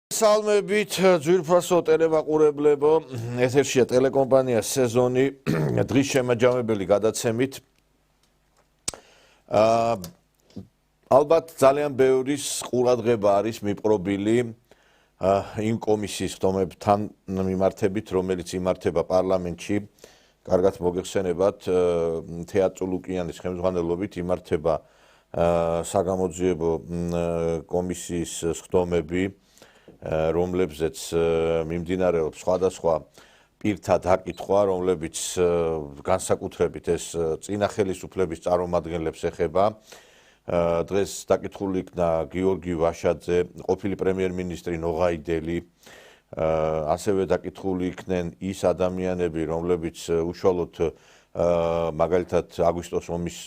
Salmebit ძვირფასო ტელემაყურებლებო, ეთერშია ტელეკომპანია სეზონი დღის შემაჯამებელი გადაცემით. ალბათ ძალიან ბევრის ყურადღება არის მიპყრობილი იმ კომისიის ხდომებთან მიმართებით, რომელიც იმართება პარლამენტში. კარგად მოგეხსენებათ, თეატრო ლუკიანის ხელმძღვანელობით იმართება საგამოძიებო კომისიის ხდომები, რომლებზეც მიმდინარეობს სხვადასხვა პირთა დაკითხვა, რომლებიც განსაკუთრებით ეს წინა ხელისუფლების წარმომადგენლებს ეხება. დღეს დაკითხული იქნა გიორგი ვაშაძე, ყოფილი პრემიერ-მინისტრი ნოღაიდელი, ასევე დაკითხული იქნენ ის ადამიანები, რომლებიც უშუალოდ მაგალითად აგვისტოს ომის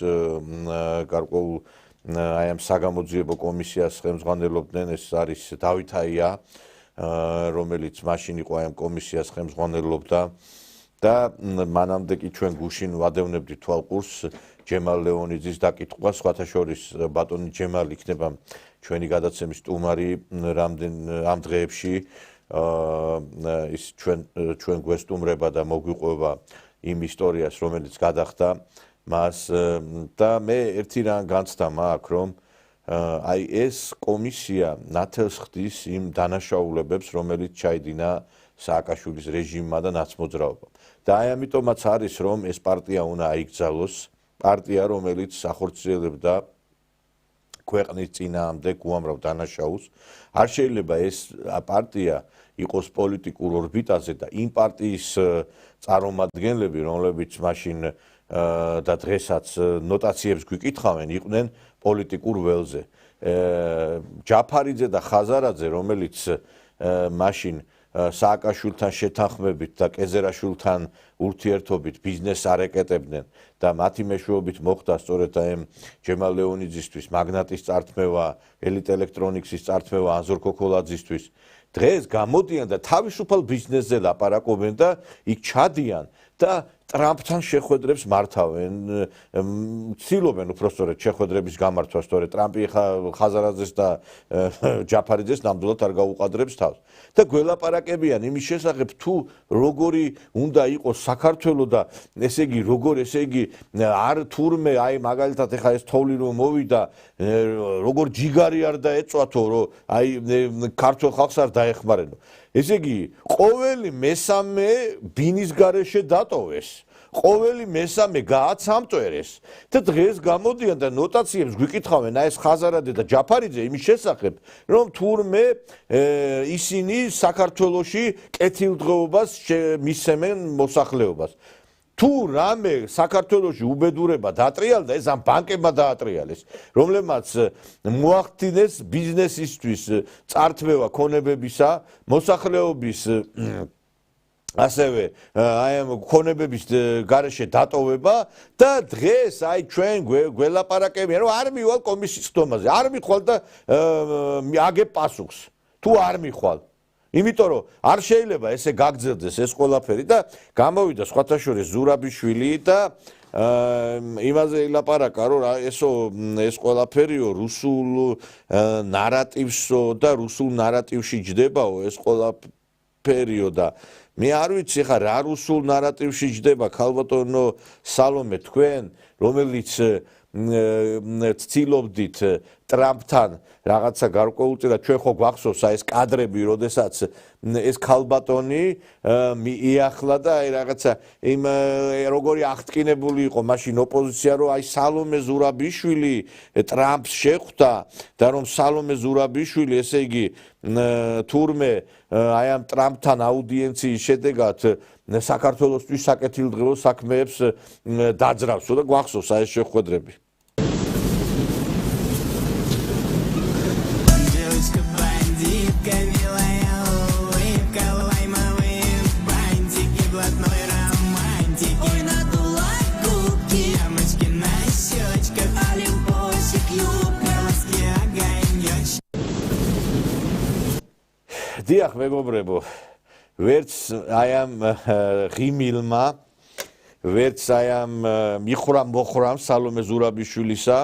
გარკვეულ აი ამ საგამოძიებო კომისიას ხელმძღვანელობდნენ, ეს არის დავით აია, რომელიც მაშინ იყო აი ამ კომისიას ხელმძღვანელობდა და მანამდე კი ჩვენ გუშინ ვადევნებდით თვალყურს ჯემალ ლეონიძის დაკითხვას, სხვათა შორის ბატონი ჯემალი იქნება ჩვენი გადაცემის სტუმარი ამ დღეებში, ის ჩვენ გვესტუმრება და მოგვიყვება იმ ისტორიას, რომელიც გადახდა მას და მე ერთი რამ განცდა მაქვს, რომ აი ეს კომისია ნათელს ხდის იმ დანაშაულებებს, რომელიც ჩაიდინა სააკაშვილის რეჟიმმა და ნაცმოძრაობამ. და აი ამიტომაც არის, რომ ეს პარტია უნდა აიკრძალოს, პარტია, რომელიც ახორციელებდა ქვეყნის წინააღმდეგ უამრავ დანაშაულს. არ შეიძლება ეს პარტია იყოს პოლიტიკურ ორბიტაზე და იმ პარტიის წარმომადგენლები, რომლებიც მაშინ და დღესაც ნოტაციებს გვიკითხავენ, იყვნენ პოლიტიკურ ველზე. ჯაფარიძე და ხაზარაძე, რომელიც მაშინ სააკაშვილთან შეთანხმებით და კეზერაშვილთან ურთიერთობით ბიზნესს არ ეკეტებდნენ და მათი მეშვეობით მოხდა სწორედ აი ჯემალ ლეონიძისთვის მაგნატის წართმევა, ელიტ ელექტრონიქსის წართმევა ანზორ ქოქოლაძისთვის. დღეს გამოდიან და თავისუფალ ბიზნესზე ლაპარაკობენ და იქ ჩადიან და ტრამპთან შეხვედრებს მართავენ, ცდილობენ უпростоრედ შეხვედრების გამართვა, სწორედ ტრამპი ხაზარაძეს და ჯაფარიძეს ნამდვილად არ გაუყადრებს თავს. და გველაპარაკებიან იმის შესახებ, თუ როგორი უნდა იყოს საქართველო და ესე იგი არ თურმე აი მაგალითად ეხა ეს თოვლი რომ მოვიდა, როგორ ჯიგარი არ დაეწვათო, რომ აი ქართულ ხალხს არ დაეხმარენო. ესე იგი, ყოველი მესამე ბინის გარეშე დატოვეს. ყოველი მესამე გააცამტვერეს და დღეს გამოდიან და ნოტაციებს გვიკითხავენ აი ეს ხაზარაძე და ჯაფარიძე იმის შესახებ, რომ თურმე ისინი საქართველოში კეთილდღეობას მისცემენ მოსახლეობას. თუ რამე საქართველოში უბედურება დაატრიალდა, ეს ამ ბანკებმა დაატრიალეს, რომლებმაც მოახდინეს ბიზნესისთვის წართმევა ქონებებისა, მოსახლეობის ასევე აი ამ ქონებების გარეშე დატოვება და დღეს აი ჩვენ გველაპარაკებიან, რომ არ მივალ კომისიის ხდომაზე, არ მიხვალ და აგებ პასუხს, თუ არ მიხვალ. იმიტომ რომ არ შეიძლება ესე გაგრძელდეს ეს ყველაფერი და გამოვიდა სხვათა შორის ზურაბიშვილი და იმაზე ილაპარაკა, რომ ეს ყველაფერიო რუსულ ნარატივსო და რუსულ ნარატივში ჯდებაო ეს ყველაფერიო და მე არ ვიცი ხა რა რუსულ ნარატივში ჯდება ქალბატონო სალომე თქვენ, რომელიც ცდილობდით ტრამპთან რაღაცა გარკვეულწილად ჩვენ ხო გვახსოვს აი ეს კადრები, როდესაც ეს ქალბატონი მიიახლა და აი რაღაცა იმ როგორი აღტკინებული იყო მაშინ ოპოზიცია, რომ აი სალომე ზურაბიშვილი ტრამპს შეხვდა და რომ სალომე ზურაბიშვილი ესე იგი თურმე აი ამ ტრამპთან აუდიენციის შედეგად საქართველოსთვის საკეთილდღეო საქმეებს დაძრავს და გვახსოვს აი ეს შეხვედრები. დიახ, მეგობრებო, ვერც აი ამ ღიმილმა, ვერც აი ამ მოხრამ სალომე ზურაბიშვილისა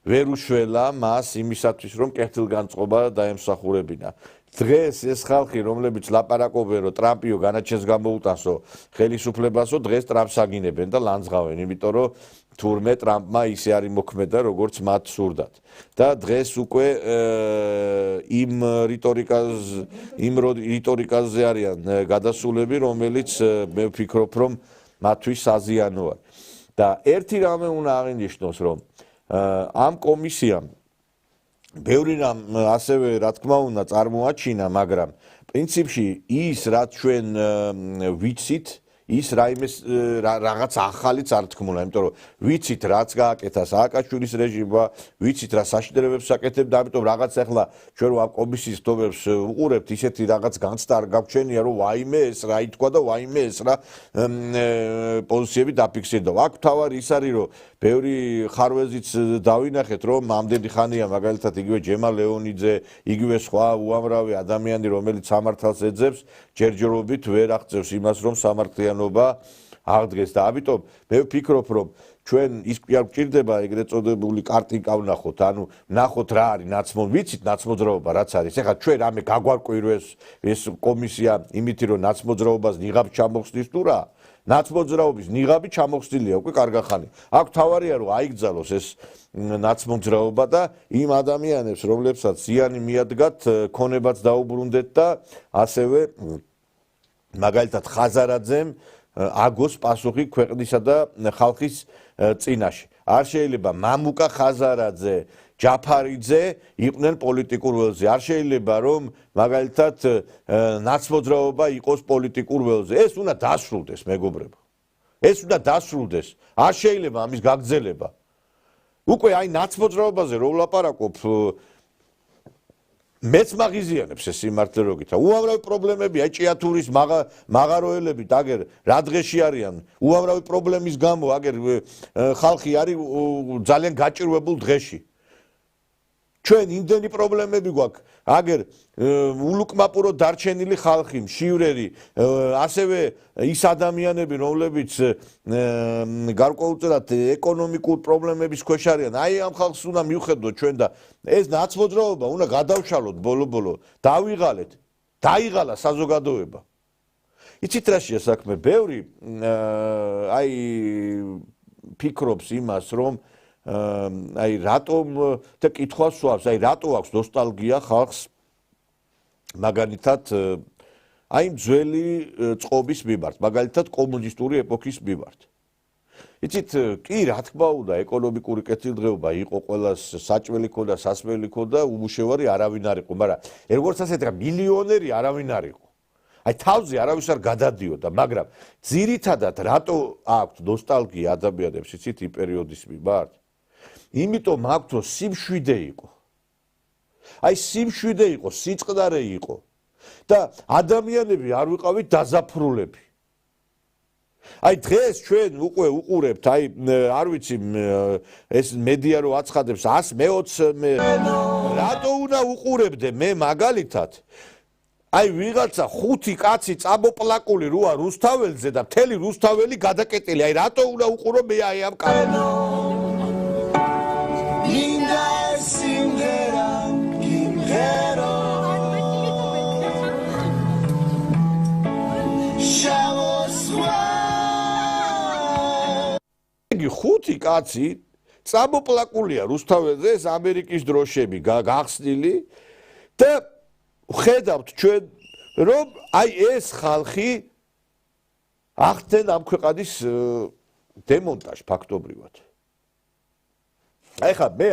ვერ უშველა მას იმისათვის, რომ კეთილგანწყობა დაემსახურებინა. დღეს ეს ხალხი, რომლებიც ლაპარაკობენ, რომ ტრამპიო განაჩენს გამოუტანსო ხელისუფლებასო, დღეს ტრამპს აგინებენ და ლანძღავენ, იმიტომ რომ თურმე ტრამპმა ისე არის მოქმედა, როგორც მათ სურდათ. და დღეს უკვე იმ რიტორიკაზე არიან გადასულები, რომელიც მე ვფიქრობ, რომ მათთვის საზიანო არის. და ერთი რამე უნდა აღინიშნოს, რომ ამ კომისიამ ბევრი რამ ასევე რა თქმა უნდა წარმოაჩინა, მაგრამ პრინციპში ის რაც ჩვენ ვიცით, ის რაღაც ახალიც არ თქმულა, იმიტომ რომ ვიცით რაც გააკეთა სააკაშვილის რეჟიმმა, ვიცით რა საშინელებებს აკეთებდა, ამიტომ რაღაც ახლა ჩვენ რომ ამ კომისიის თომებს უყურებთ, ისეთი რაღაც განცდა არ გაგვჩენია, რომ ვაიმე ეს რა ითქვა და ვაიმე ეს რა პოზიციები დაფიქსირდა. აქ თავარი ის არის, რომ ბევრი ხარვეზიც დავინახეთ, რომ ამდენი ხანია მაგალითად იგივე ჯემა ლეონიძე, იგივე სხვა უამრავი ადამიანი, რომელიც სამართალს ეძებს, ჯერჯერობით ვერ აღწევს იმას, რომ სამართლიანობა აღდგეს და ამიტომ მე ვფიქრობ, რომ ჩვენ ის არ გვჭირდება ეგრეთ წოდებული კარტინკა ვნახოთ, ანუ ნახოთ რა არის ვიცით ნაცმოძრაობა რაც არის. ეხლა ჩვენ რამე გაგვარკვირვეს ეს კომისია იმითი, რომ ნაცმოძრაობას ნიღაბ ჩამოხსნის თუ რა? ნაცმოძრაობის ნიღაბი ჩამოხსნილია უკვე კარგახანი. აქ თავარია რომ აიგზალოს ეს ნაცმოძრაობა და იმ ადამიანებს, რომლებსაც ზიანი მიადგათ, ქონებაც დაუბრუნდეთ და ასევე მაგალითად ხაზარაძემ აგოს პასუხი ქვეყნისა და ხალხის წინაშე. არ შეიძლება მამუკა ხაზარაძე, ჯაფარიძე იყვნენ პოლიტიკურ ველზე. არ შეიძლება რომ მაგალითად ნაცმოძრაობა იყოს პოლიტიკურ ველზე. ეს უნდა დასრულდეს, მეგობრებო. ეს უნდა დასრულდეს. არ შეიძლება ამის გაგრძელება. უკვე აი ნაცმოძრაობაზე რო ვლაპარაკობ, მეც მაღიზიანებს ეს სიმართლე რო გითხრა. უამრავი პრობლემები, აი ჭიათურის მაღაროელები აგერ რა დღეში არიან, უამრავი პრობლემის გამო აგერ ხალხი არის ძალიან გაჭირვებულ დღეში. ჩვენ იმდენი პრობლემები გვაქვს, აგერ ულუკმაპურო დარჩენილი ხალხი, მშივრერი, ასევე ის ადამიანები, რომლებიც გარკვეულწილად ეკონომიკურ პრობლემების ქვეშ არიან, აი ამ ხალხს უნდა მივხედოთ ჩვენ და ეს ნაცმოძრაობა უნდა გადავშალოთ ბოლო-ბოლო, დავიღალეთ, დაიღალა საზოგადოება. იცით რა შეა საქმე, ბევრი აი ფიქრობს იმას, რომ აი რატომ და კითხვას სვავს, აი რატო აქვს ნოსტალგია ხალხს მაგალითად აი ძველი წყობის მიმართ, მაგალითად კომუნისტური ეპოქის მიმართ. იცით, კი რა თქმა უნდა, ეკონომიკური კეთილდღეობა იყო, ყველას საჭმელი ქონდა, სასმელი ქონდა, უმუშევარი არავინ არ იყო, მაგრამ როგორც ასეთი მილიონერი არავინ არ იყო. აი თავზე არავის არ გადადიოდა, მაგრამ ძირითადად რატო აქვს ნოსტალგია ადამიანებს, იცით, იმ პერიოდის მიმართ? იმიტომ აქვს, რომ სიმშვიდე იყო. აი სიმშვიდე იყო, სიწყდარე იყო და ადამიანები არ ვიყავით დაზაფრულები. აი დღეს ჩვენ უკვე უყურებთ, აი არ ვიცი ეს მედია რო აცხადებს 120 რატო უნდა უყურებდე მე მაგალითად აი ვიღაცა 5 კაცი წამოპლაკული როა რუსთაველზე და მთელი რუსთაველი გადაკეტილი. აი რატო უნდა უყურო მე აი ამ კაცს? იგი 5 კაცი წამოპლაკულია რუსთაველზე, ეს ამერიკის დროშები გახსნილი და ხედავთ ჩვენ რომ აი ეს ხალხი ახდენ ამ ქვეყნის დემონტაჟ ფაქტობრივად. აი ხა მე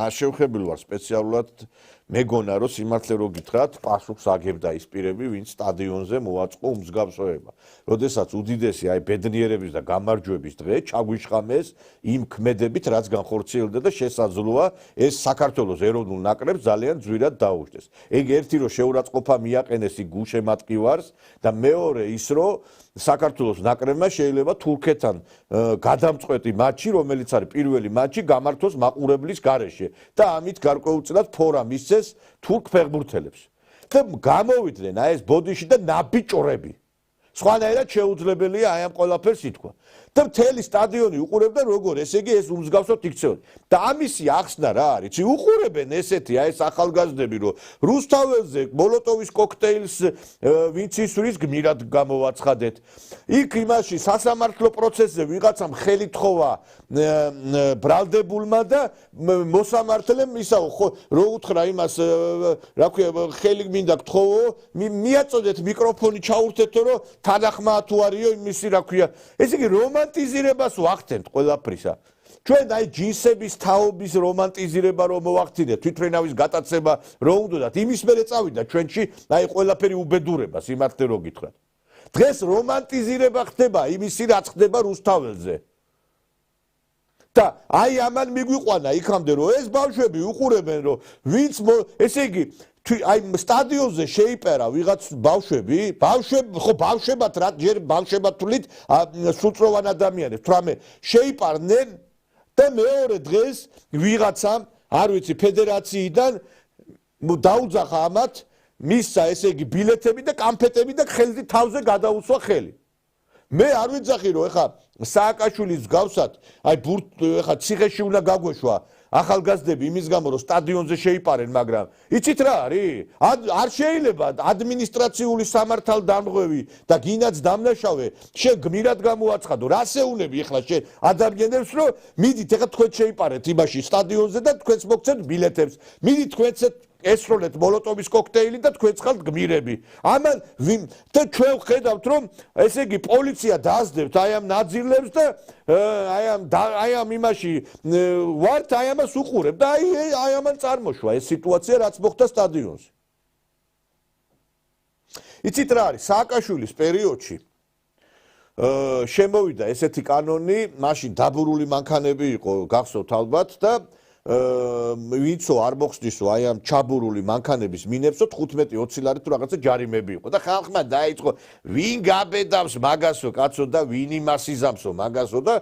არ შევხებილი ვარ სპეციალურად მეგონა რომ სიმართლე რო გითხრათ, პასუხს აგებდა ის პირები, ვინც სტადიონზე მოაწყო უმსგავსოება. როდესაც უდიდესი აი ბედნიერების და გამარჯვების დღე ჩაგვიშხამეს იმ ქმედებით, რაც განხორციელდა და შესაძლოა ეს საქართველოს ეროვნულ ნაკრებს ძალიან ძვირად დაუждდეს. ეგ ერთი რომ შეურაცხყოფა მიაყენეს იქ გულშემატკივარს და მეორე ის რომ საქართველოს ნაკრებმა შეიძლება თურქეთთან გადამწყვეტი მატჩი, რომელიც არის პირველი მატჩი, გამართოს მაყურებლის გარეშე და ამით გარკვეულწილად ფორა მისცეს თურქ ფეხბურთელებს. და გამოვიდნენ აი ეს ბოდიში და ნაბიჭრები. სხვანაირად შეუძლებელია აი ამ ყველაფერს ითქვა. და მთელი სტადიონი უყურებდა როგორ ესე იგი ეს უმსგავსოდ იქცეოდა და ამისი ახსნა რა არის იცი უყურებენ ესეთი ეს ახალგაზრდები რომ რუსთაველზე მოლოტოვის კოქტეილს ვინც ისვრის გმირად გამოვაცხადეთ იქ იმაში სასამართლო პროცესზე ვიღაცამ ხელი თხოვა ბრალდებულმა და მოსამართლემ ისა რო უთხრა იმას რა ქვია ხელი მინდა გთხოვო მიაწოდეთ მიკროფონი ჩაურთეთო რომ თანახმა თუ არისო იმისი რა ქვია ესე იგი რომანტიზირებას ვახდენთ ყველაფრისა ჩვენ აი ჯინსების თაობის რომანტიზირება რომ მოვახდინეთ თვითმფრინავის გატაცება რო უნდათ იმის მერე წავიდა ჩვენში აი ყველაფერი უბედურება სიმართლე რო გითხრათ დღეს რომანტიზირება ხდება იმისი რაც ხდება რუსთაველზე და აი ამან მიგვიყვანა იქამდე რომ ეს ბავშვები უყურებენ რომ ვინც ესე იგი აი სტადიონზე შეიპარა ვიღაც ბავშვები ხო ბავშვებად რა ჯერ ბავშვებად თulit სულწროვან ადამიანებს 18 შეიპარნენ და მეორე დღეს ვიღაცამ არ ვიცი ფედერაციიდან დაუძახა ამათ მისცა ესე იგი ბილეთები და კამფეტები და ხელზე თავზე გადაუსვა ხელი მე არ ვიცახი რომ ეხა სააკაშვილის მსგავსად აი ეხა ციხეში უნდა გაგვეშვა ახალგაზრდები იმის გამო რომ სტადიონზე შეიპარენ მაგრამ იცით რა არის არ შეიძლება ადმინისტრაციული სამართალდამღვევი და გინაც დამნაშავე შენ გმირად გამოაცხადო რას ეუნები ეხლა შენ ადამიანებს რომ მიდით ეხლა თქვენ შეიპარეთ იმაში სტადიონზე და თქვენს მოგცეთ ბილეთებს მიდით თქვენც ესროლეთ მოლოტოვის კოქტეილი და თქვენ ხართ გმირები ამან და ჩვენ ვხედავთ რომ ესე იგი პოლიცია დაასდებთ აი ამ ნაძილებს და აი ამ იმაში ვართ აი ამას უყურებ და აი ამან წარმოშვა ეს სიტუაცია რაც მოხდა სტადიონზე იცით რა არის სააკაშვილის პერიოდში შემოვიდა ესეთი კანონი მაშინ დაბურული მანქანები იყო გახსოვთ ალბათ და ვინცო არ მოხსნისო აი ამ ჩაბურული მანქანების მინებსო 15-20 ლარი თუ რაღაცა ჯარიმები იყო და ხალხმა დაიწყო ვინ გაბედავს მაგასო კაცო და ვინ იმას იზამსო მაგასო და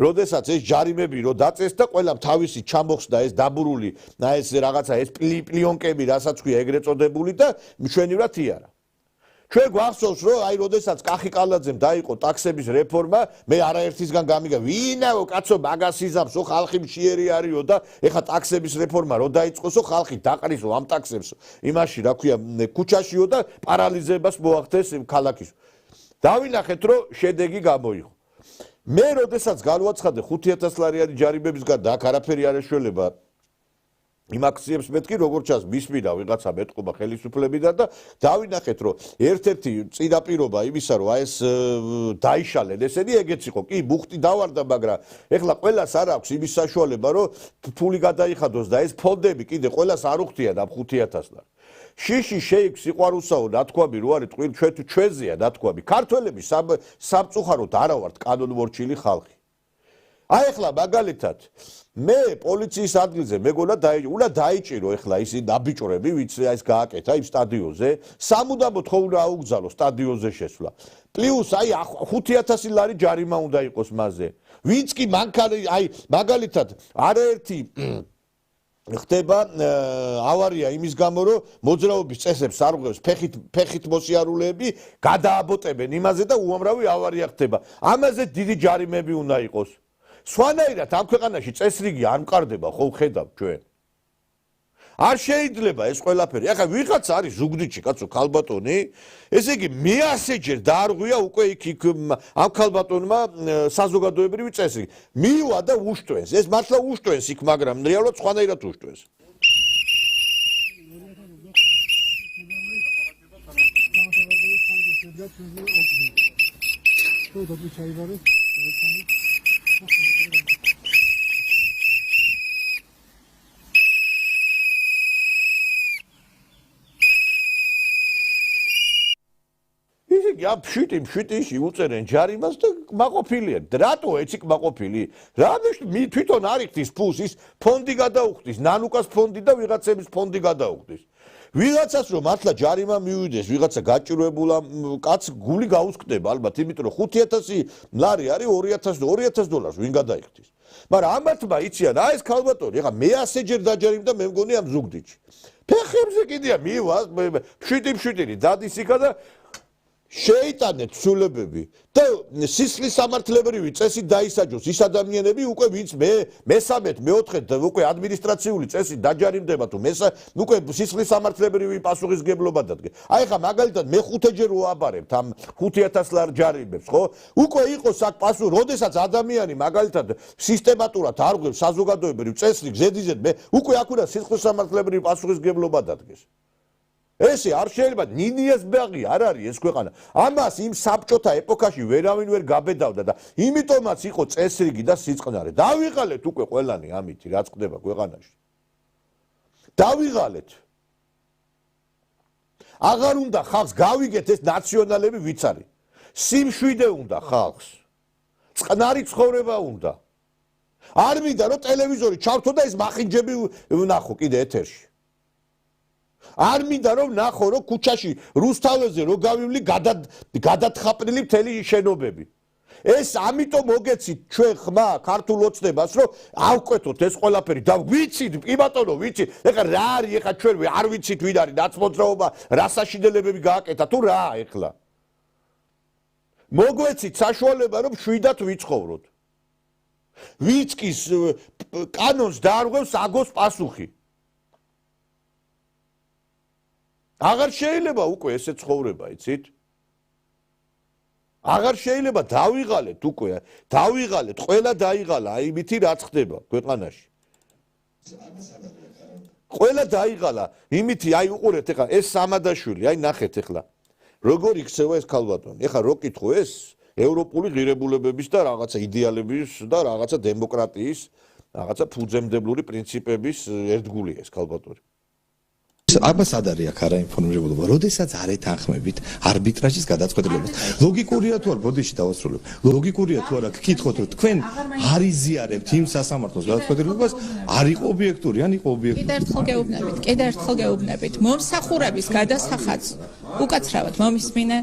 როდესაც ეს ჯარიმები რო დაწეს და ყველამ თავისი ჩამოხსდა ეს დაბურული ეს რაღაცა ეს პლიონკები რასაც ქვია ეგრეთ წოდებული და მშვენივრად იარა ჩვენ გვახსოვს რომ აი როდესაც კახი კალაძემ დაიყო ტაქსების რეფორმა მე არაერთისგან გამიგა ვინაო კაცო მაგას იზამსო ხალხი მშიერი არისო და ეხა ტაქსების რეფორმა რო დაიწყოსო ხალხი დაყრისო ამ ტაქსებს იმაში რა ქვია ქუჩაშიო და პარალიზებას მოახდეს ქალაქის დავინახეთ რომ შედეგი გამოიღო მე როდესაც განვაცხადე 5000 ლარიანი ჯარიმებისგან და აქ არაფერი არ ეშველება იმ აქციებს მეთქი როგორც ჩანს მისმინა ვიღაცა მეტყობა ხელისუფლებიდან და დავინახეთ რომ ერთ-ერთი წინაპირობა იმისა რომ აი ეს დაიშალენ ესენი ეგეც იყო კი მუხტი დავარდა მაგრამ ეხლა ყველას არ აქვს იმის საშუალება რომ ფული გადაიხადოს და ეს ფონდები კიდე ყველას არ უხდია და 5000 ლარი შიში შეიქ სიყვარუსაო ნათქვამი რო არის ტყილ ჩვენზეა ნათქვამი ქართველები სამწუხაროდ არა ვართ კანონმორჩილი ხალხი აი ეხლა მაგალითად მე პოლიციის ადგილზე მეგონა უნდა დაიჭირო ეხლა ისი ნაბიჭრები ვინც ეს გააკეთა იმ სტადიონზე სამუდამოდ ხო უნდა აუგზავნო სტადიონზე შესვლა პლუს აი 5000 ლარი ჯარიმა უნდა იყოს მასზე ვინც კი მანქანა აი მაგალითად არაერთი ხდება ავარია იმის გამო რომ მოძრაობის წესებს არ ღვევს ფეხით მოსიარულეები გადააბოტებენ იმაზე და უამრავი ავარია ხდება ამაზე დიდი ჯარიმები უნდა იყოს სვანაირად ამ ქვეყანაში წესრიგი არ მყარდება ხო ხედავ ჩვენ არ შეიძლება ეს ყველაფერი ახლა ვიღაც არის ზუგდიდში კაცო ქალბატონი ესე იგი მე ასეჯერ დაარღვია უკვე იქ ამ ქალბატონმა საზოგადოებრივი წესრიგი მივა და უშტვენს ეს მართლა უშტვენს იქ მაგრამ რეალურად სვანაირად უშტვენს ისე ფშიტი უწერენ ჯარიმას და მაყოფილია რატო ეცი მაყოფილი რა თვითონ არ იხდის ფულს ის ფონდი გადაუხდის ნანუკას ფონდი და ვიღაცების ფონდი გადაუხდის ვიღაცას რომ მართლა ჯარიმა მივიდეს ვიღაცა გაჭირვებულა კაც გული გაუსკდება ალბათ იმიტომ რომ 5000 ლარი არის 2000 დოლარს ვინ გადაიხდის მაგრამ ამათმა იციან აი ეს ქალბატონი ეხა მე ასეჯერ დაჯერიმდა მე მგონი ამ ზუგდიდში ფეხებზე კიდია მივა ფშიტი დადის იქა და შეიტანეთ ცვლილებები და სისხლის სამართლებრივი წესით დაისაჯოს ის ადამიანები უკვე ვინც მესამედ მეოთხედ უკვე ადმინისტრაციული წესით დაჯარიმდება თუ უკვე სისხლის სამართლებრივი პასუხისგებლობა დადგეს აი ხა მაგალითად მე 5-ჯერ ვაბარებთ ამ 5000 ლარ ჯარიმებს ხო უკვე იყოს აქ პასუხი როდესაც ადამიანი მაგალითად სისტემატურად არღვევს საზოგადოებრივ წესრიგს ზედიზედ მე უკვე აქ უნდა სისხლის სამართლებრივი პასუხისგებლობა დადგეს ესე არ შეიძლება ნინიას ბაღი არ არის ეს ქვეყანა ამას იმ საბჭოთა ეპოქაში ვერავინ ვერ გაბედავდა და იმიტომაც იყო წესრიგი და სიწყნარე დავიღალეთ უკვე ყველანი ამითი რაც ხდება ქვეყანაში დავიღალეთ აღარ უნდა ხალხს გავიგეთ ეს ნაციონალები ვიც არის სიმშვიდე უნდა ხალხს წყნარი ცხოვრება უნდა არ მინდა რომ ტელევიზორი ჩავთო და ეს მახინჯები ვნახო კიდე ეთერში არ მინდა რომ ნახო რომ ქუჩაში რუსთაველზე რო გავივლი გადათხაპნილი მთელი შენობები ეს ამიტომ მოგეცით ჩვენ ხმა ქართულ ოცნებას რომ ავკვეთოთ ეს ყველაფერი და ვიცით კი ბატონო ვიცით ეხლა რა არის ეხლა ჩვენ არ ვიცით ვინ არის ნაცმოძრაობა რა საშინელებები გააკეთა თუ რა ეხლა მოგვეცით საშუალება რომ შვიდად ვიცხოვროთ ვინც კი კანონს დაარღვევს აგოს პასუხი აღარ შეიძლება უკვე ესე ცხოვრება, იცით? აღარ შეიძლება დავიღალეთ უკვე, დავიღალეთ, ყველა დაიღალა, აი მითი რაც ხდება ქვეყანაში. ყველა დაიღალა, იმითი აი უყურეთ ეხლა ეს სამადაშვილი, აი ნახეთ ეხლა. როგორ იქცევა ეს ქალბატონი? ეხლა რო კითხო ეს ევროპული ღირებულებების და რაღაცა იდეალების და რაღაცა დემოკრატიის, რაღაცა ფუძემდებლური პრინციპების ერთგულია ეს ქალბატონი. აბას ადარია ქარა ინფორმირებულობა, როდესაც არ ეთანხმებით არბიტრაჟის გადაწყვეტილებას. ლოგიკურია თუ არ, ბოდიში დავასრულებ. ლოგიკურია თუ არა, გკითხოთ რომ თქვენ არ იზიარებთ იმ სასამართლოს გადაწყვეტილებას, არ იყო ობიექტური, ან იყო ობიექტური. კიდე ერთხელ გეუბნებით. მომსახურების გადასახადს უკაცრავად მომისმინე.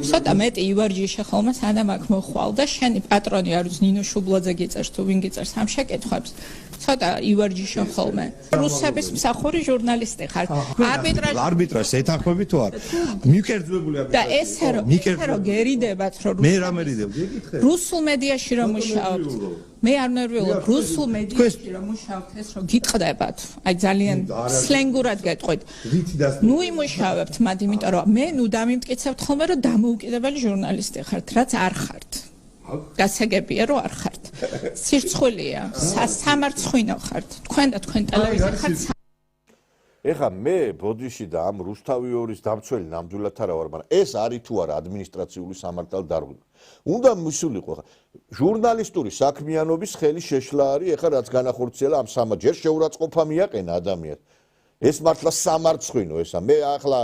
ცოტა მეტი ივარჯიშე ხოლმე სანამ აქ მოხვალ და შენი პატრონი არის ნინო შუბლაძე გიწერს თუ ვინ გიწერს ამ შეკითხვებს. ცოტა ივარჯიშე ხოლმე. რუსების მსახური ჟურნალისტი ხარ. არბიტრაჟს ეთანხმები თუ არა? მიკერძებული არბიტრაჟი. და ესე რომ გერიდებათ რომ მე რა მერიდები? ეკითხე. რუსულ მედიაში რომ მუშაობთ. მე არ ნერვიულობ რუსულ მედიაში რომ მუშაობთ ეს რომ გიტყდებათ. აი ძალიან სლენგურად გეტყვით. ნუ იმუშავებთ მათ, იმიტომ რომ მე ნუ დამიმტკიცებთ ხოლმე რომ დამოუკიდებელი ჟურნალისტი ხართ, რაც არ ხართ. გასაგებია რომ არ ხართ. სირცხვილია, სამარცხვინო ხართ. თქვენ და თქვენ ტელევიზია ხართ. ეხა მე ბოდიში და ამ რუსთავი ორის დამცველი ნამდვილად არა ვარ, მაგრამ ეს არის თუ არა ადმინისტრაციული სამართალ დარღვევა. უნდა მისულიყო ეხა ჟურნალისტური საქმიანობის ხელი შეშლა არის ეხა რაც განახორციელა ამ ჯერ შეურაცხყოფა მიაყენა ადამიანს. ეს მართლა სამარცხვინო ესა. მე ახლა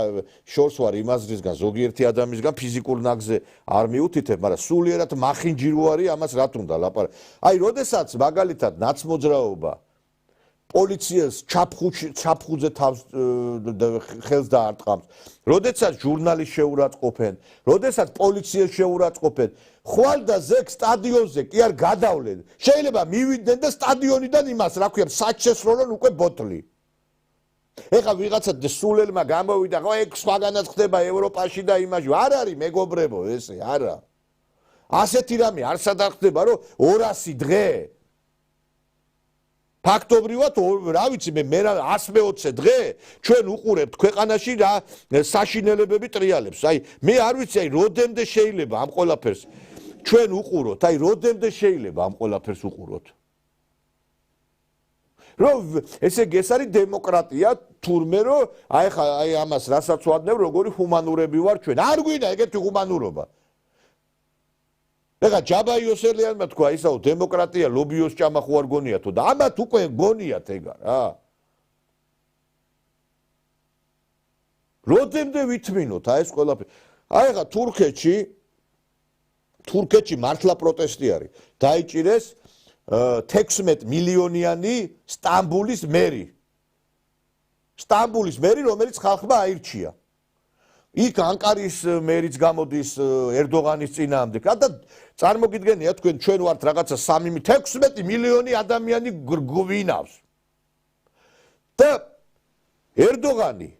შორს ვარ იმაზრისგან ზოგიერთი ადამიანისგან ფიზიკურ ნაგზე არ მიუთითებ, მაგრამ სულიერად მახინჯირო არის ამას რა თუნდა ლაპარაკი. აი, როდესაც მაგალითად ნაცმოძრაობა პოლიციას ჩაფხუძე თავს ხელს დაარტყამს, როდესაც ჟურნალისტს შეურაცხყოფენ, როდესაც პოლიციას შეურაცხყოფენ, ხვალ და ზეგ სტადიონზე კი არ გადავლენ. შეიძლება მივიდნენ და სტადიონიდან იმას, რა ქვია, საჩესროლონ უკვე ბოთლი. ეხა ვიღაცა სულელმა გამოვიდა, ხო ეგ სხვაგანაც ხდება ევროპაში და იმაში. არ არის მეგობრებო ესე, არა. ასეთი რამე არ სადახდება, რომ 200 დღე ფაქტობრივად რა ვიცი მე 120 დღე ჩვენ უყურებთ ქვეყანაში რა საშინელებები ტრიალებს. აი მე არ ვიცი აი როდემდე შეიძლება ამ ყველაფერს ჩვენ უყუროთ, აი როდემდე შეიძლება ამ ყველაფერს უყუროთ. რომ ესე იგი ეს არის დემოკრატია თურმე რომ აი ხა აი ამას რასაც ვადნევ როგორი ჰუმანურები ვარ ჩვენ. არ გვინდა ეგეთი ჰუმანურობა. ეხა ჯაბა იოსელიანმა თქვა ისაო დემოკრატია ლობიოს ჭამა ხო არ გონიათო და ამათ უკვე გონიათ ეგა რა. როდემდე ვითმინოთ აი ეს ყველაფერი. აი ხა თურქეთში მართლა პროტესტი არის. დაიჭირეს 16 მილიონიანი სტამბულის მერი. სტამბულის მერი, რომელიც ხალხმა აირჩია. იქ ანკარის მერიც გამოდის ერდოღანის წინააღმდეგ. და წარმოგიდგენია თქვენ ჩვენ ვართ რაღაცა 16 მილიონი ადამიანი გვინავს. და ერდოღანი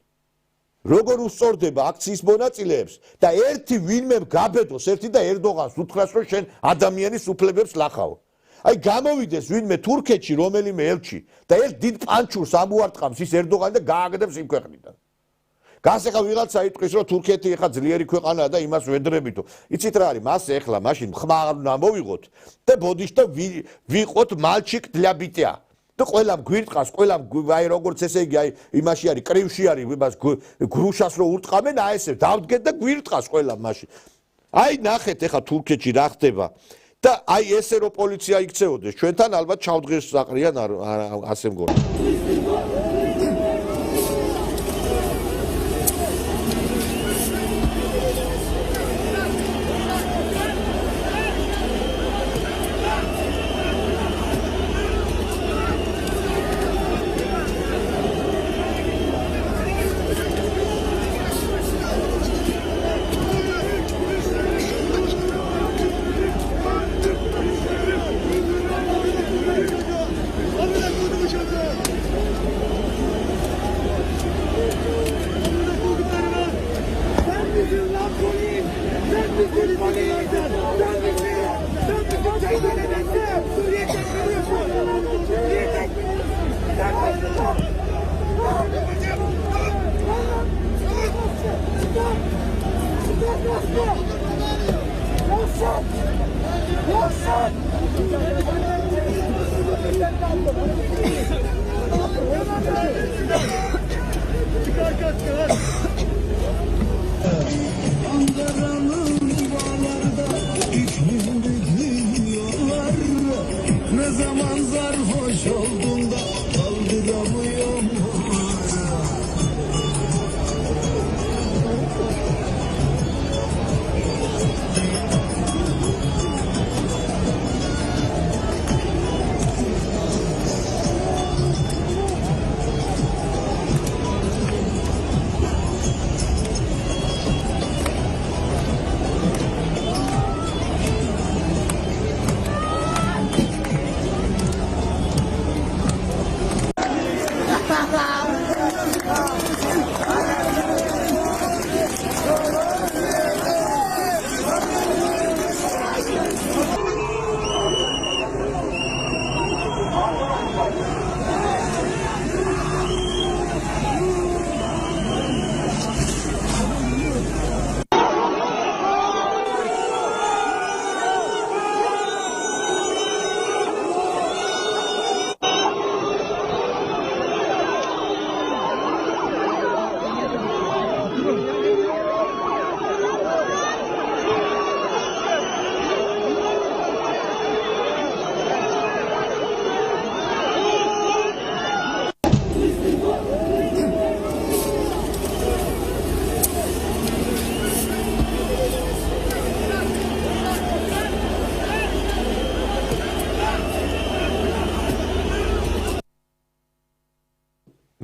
როგორ უსწორდება აქციის მონაწილეებს და ერთი ვინმე გაბედოს ერთი და ერდოღანს უთხრას რომ შენ ადამიანის უფლებებს ლახავ. აი გამოვიდეს ვინმე თურქეთში რომელიმე ელჩი და ერთ დიდ პანჩურს ამუარტყამს ის ერდოღანი და გააგდებს იმ ქვეყნიდან. გას ეხლა ვიღაცა იტყვის რომ თურქეთი ეხლა ძლიერი ქვეყანაა და იმას ვედრებითო. იცით რა არის მას ეხლა მაშინ ხმა არ მოვიღოთ და ბოდიშ და ვიყოთ მალჩიკ დლა ბიტია. და ყველამ გვირტყას, ყველამ აი როგორც ესე იგი აი იმაში არის კრივში არის იმას გრუშას რო ურტყამენ აი ესე დავდგეთ და გვირტყას ყველამ მაშინ. აი ნახეთ ეხლა თურქეთში რა ხდება და აი ესე რო პოლიცია იქცეოდეს ჩვენთან ალბათ ჩავდგეს საყრიან ასე მგონი. Ne zaman sarhoş oldum da kaldıramıyorum.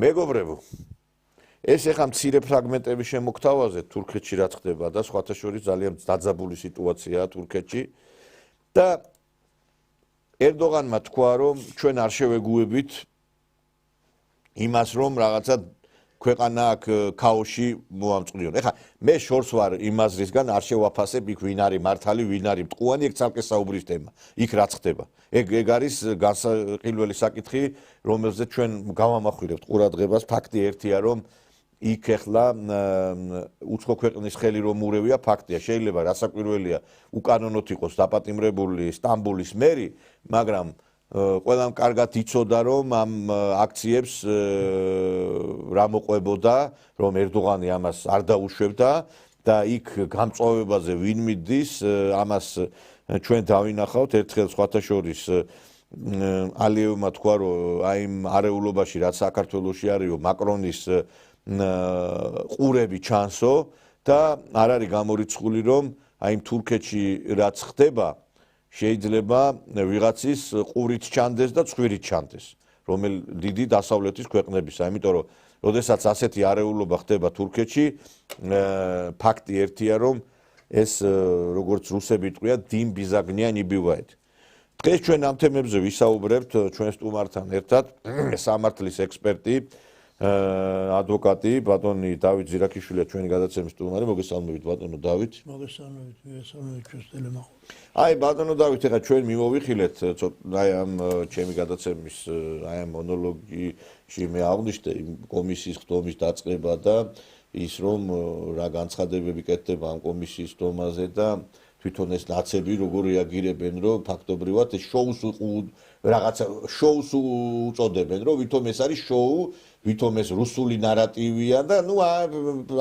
მეგობრებო, ეს ეხა მცირე ფრაგმენტები შემოგთავაზეთ თურქეთში რა ხდება და სხვათა შორის ძალიან დაძაბული სიტუაციაა თურქეთში და ერდოღანმა თქვა რომ ჩვენ არ შევეგუებით იმას რომ რაღაცა ქვეყანა აქ ქაოსში მოამწყლიონ. ეხა მე შორს ვარ იმ აზრისგან არ შევაფასებ იქ ვინ არის მართალი, ვინ არის მტყუანი, ეგ ცალკე საუბრის თემა. იქ რაც ხდება. ეგ არის განსაყიდველი საკითხი, რომელზეც ჩვენ გავამახვილებთ ყურადღებას. ფაქტი ერთია რომ იქ ეხლა უცხო ქვეყნის ხელი რომ ურევია ფაქტია. შეიძლება რასაკვირველია უკანონოდ იყოს დაპატიმრებული სტამბოლის მერი, მაგრამ ყველამ კარგად იცოდა რომ ამ აქციებს რა მოყვებოდა, რომ ერდოღანი ამას არ დაუშვებდა და იქ გამწვავებაზე ვინ მიდის, ამას ჩვენ დავინახავთ ერთხელ სხვათა შორის ალიევმა თქვა რომ აი იმ არეულობაში რაც საქართველოში არისო მაკრონის ყურები ჩანსო და არ არის გამორიცხული რომ აი იმ თურქეთში რაც ხდება შეიძლება ვიღაცის ყურით ჩანდეს და ცხვირით ჩანდეს, რომელ დიდი დასავლეთის ქვეყნებისა, იმიტომ რომ როდესაც ასეთი არეულობა ხდება თურქეთში, ფაქტი ერთია რომ ეს როგორც რუსები იტყვიან, დიმ ბიზაგნია ნიბივაეთ. დღეს ჩვენ ამ თემებზე ვისაუბრებთ ჩვენ სტუმართან ერთად, სამართლის ექსპერტი ადვოკატი ბატონი დავით ზირაქიშვილია ჩვენი გადაცემის სტუმარი მოგესალმებით ბატონო დავით მოგესალმებით ჩვენს ტელემაყურებელს აი ბატონო დავით ეხლა ჩვენ მივოვიხილეთ აი ამ ჩემი გადაცემის აი ამ მონოლოგში მე აღვნიშნე კომისიის ხდომის დაწყება და ის რომ რა განცხადებები კეთდება ამ კომისიის ხდომაზე და თვითონ ეს ნაცები როგორ რეაგირებენ რომ ფაქტობრივად ეს შოუს რაღაცა შოუს უწოდებენ რომ ვითომ ეს არის შოუ ვითომ ეს რუსული ნარატივია და ნუ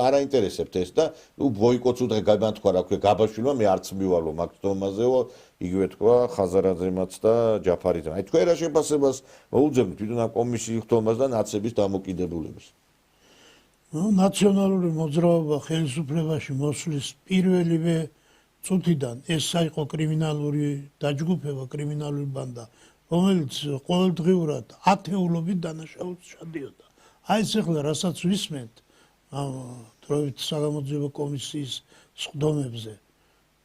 არ აინტერესებთ ეს და ნუ ბოიკოტს უდღე გამათქვა რა ქვია გაბაშვილმა მე არც მივალო მაგ ხდომაზეო იგივე თქვა ხაზარაძემაც და ჯაფარიძემ აი თქვენ რა შეფასებას მოუძებნით თვითონ ამ კომისიის ხდომას და ნაცების დამოკიდებულებას ნაციონალური მოძრაობა ხელისუფლებაში მოსვლის პირველივე წუთიდან ეს იყო კრიმინალური დაჯგუფება, კრიმინალური ბანდა, რომელიც ყოველდღიურად ათეულობით დანაშაულს ჩადიოდა. აი ეს ახლა რასაც ვისმენთ ამ დროებით საგამოძიებო კომისიის სხდომებზე.